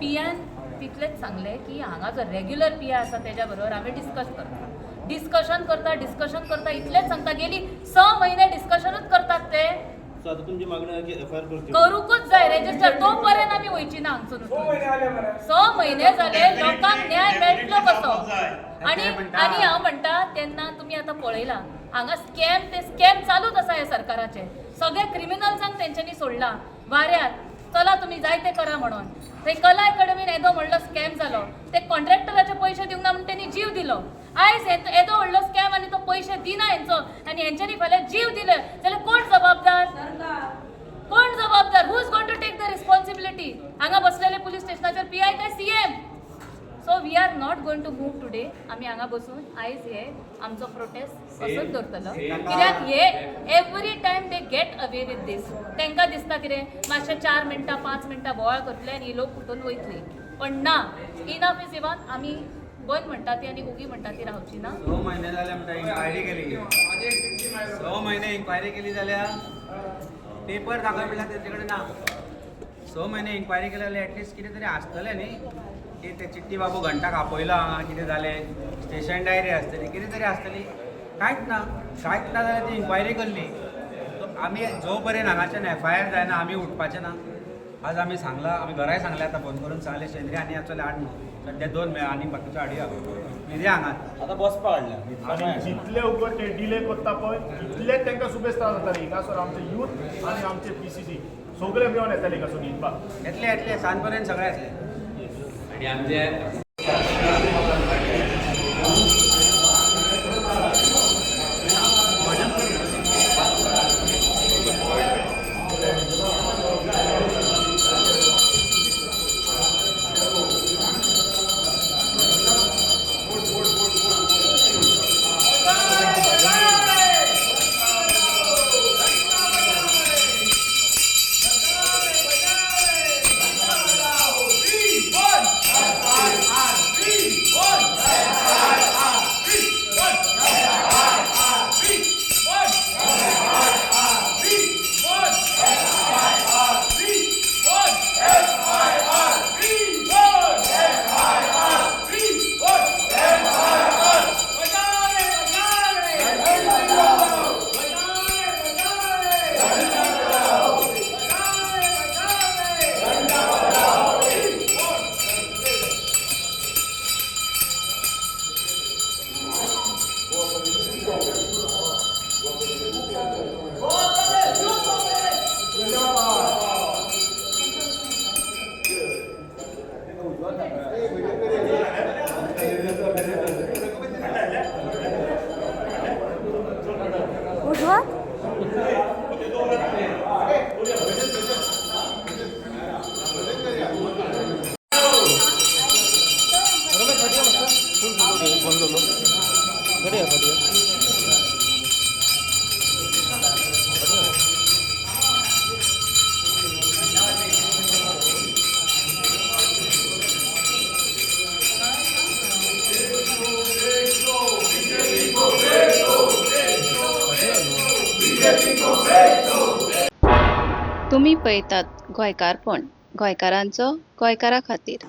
पियान तितलेंच सांगलें की हांगा जो रेग्युलर पिया आसा तेज्या बरोबर आमी डिस्कशन करता इतलेंच सांगता गेली 6 म्हयने डिस्कशनूच करतात ते करूंकूच जाय रेजिस्टर तो पर्यंत आमी वयची ना हांगसून 6 म्हयने जाले लोकांक न्याय मेळटलो कसो आनी हांव म्हणटा तेन्ना तुमी आतां पळयला हांगा स्कॅम चालूच आसा ह्या सरकाराचे सगळे क्रिमिनल्सांक तेंच्यांनी सोडला वाऱ्यार चला तुम्ही जाय ते करा म्हणून थंय कला अकॅडमीन येदो व्हडलो स्कॅम जालो ते कॉन्ट्रॅक्टराचे पयशे दिवंक ना म्हणून तेणी जीव दिलो आयज येदो व्हडलो स्कॅम आनी तो पयशे दिना हेंचो आनी हेंच्यांनी फाल्यां जीव दिले जाल्यार कोण जबाबदार who is going to take the responsibility हांगा बसलेले पुलीस स्टेशनाचेर PI काय CM so we are not going to move today आमी हांगा बसून आयज हे आमचो प्रोटेस्ट असोच दवरतलो कित्याक हे every time they get away with this तांकां दिसता कितें मातशें 4 मिनटां 5 मिनटां बोवाळ करतले आनी लोक उठून वयतली पण ना इनफ इज इवन आमी बंद म्हणटा ती आनी उगी म्हणटा ती रावची ना 6 म्हयने जाले आमकां इन्क्वायरी केली 6 म्हयने इन्क्वायरी केली जाल्यार पेपर दाखय म्हणल्यार तेजे कडेन ना 6 म्हयने इन्क्वायरी केली जाल्यार एटलिस्ट कितें तरी आसतलें न्ही की ते चिट्टी बाबू घंटाक आपयलो हांगा कितें जालें स्टेशन डायरी आसतली कितें तरी आसतली कांयच ना जाल्यार ती इन्क्वायरी केल्ली आमी जो पर्यंत हांगाच्यान FIR जायना आमी उठपाचें ना आज आमी सांगलां आमी घराय सांगलें आतां फोन करून सांगलें शेंद्री आनी आसतले हाड न्हू सद्या 2 मेळ आनी बाकीच्यो हाडया कितें हांगा आतां बसपा हाडल्या आनी जितले उगर ते डिले करता पळय तितलेच तांकां सुबेस्तार जाताली हिंगासर आमचे यूथ आनी आमचे PCC सगळे मेळून येताले हिंगासून न्हिदपाक येतले सांज पर्यंत सगळे येतले आणि आमचे तुम्ही पळयतात गोंयकारपण गोंयकारांचो गोंयकारा खातीर.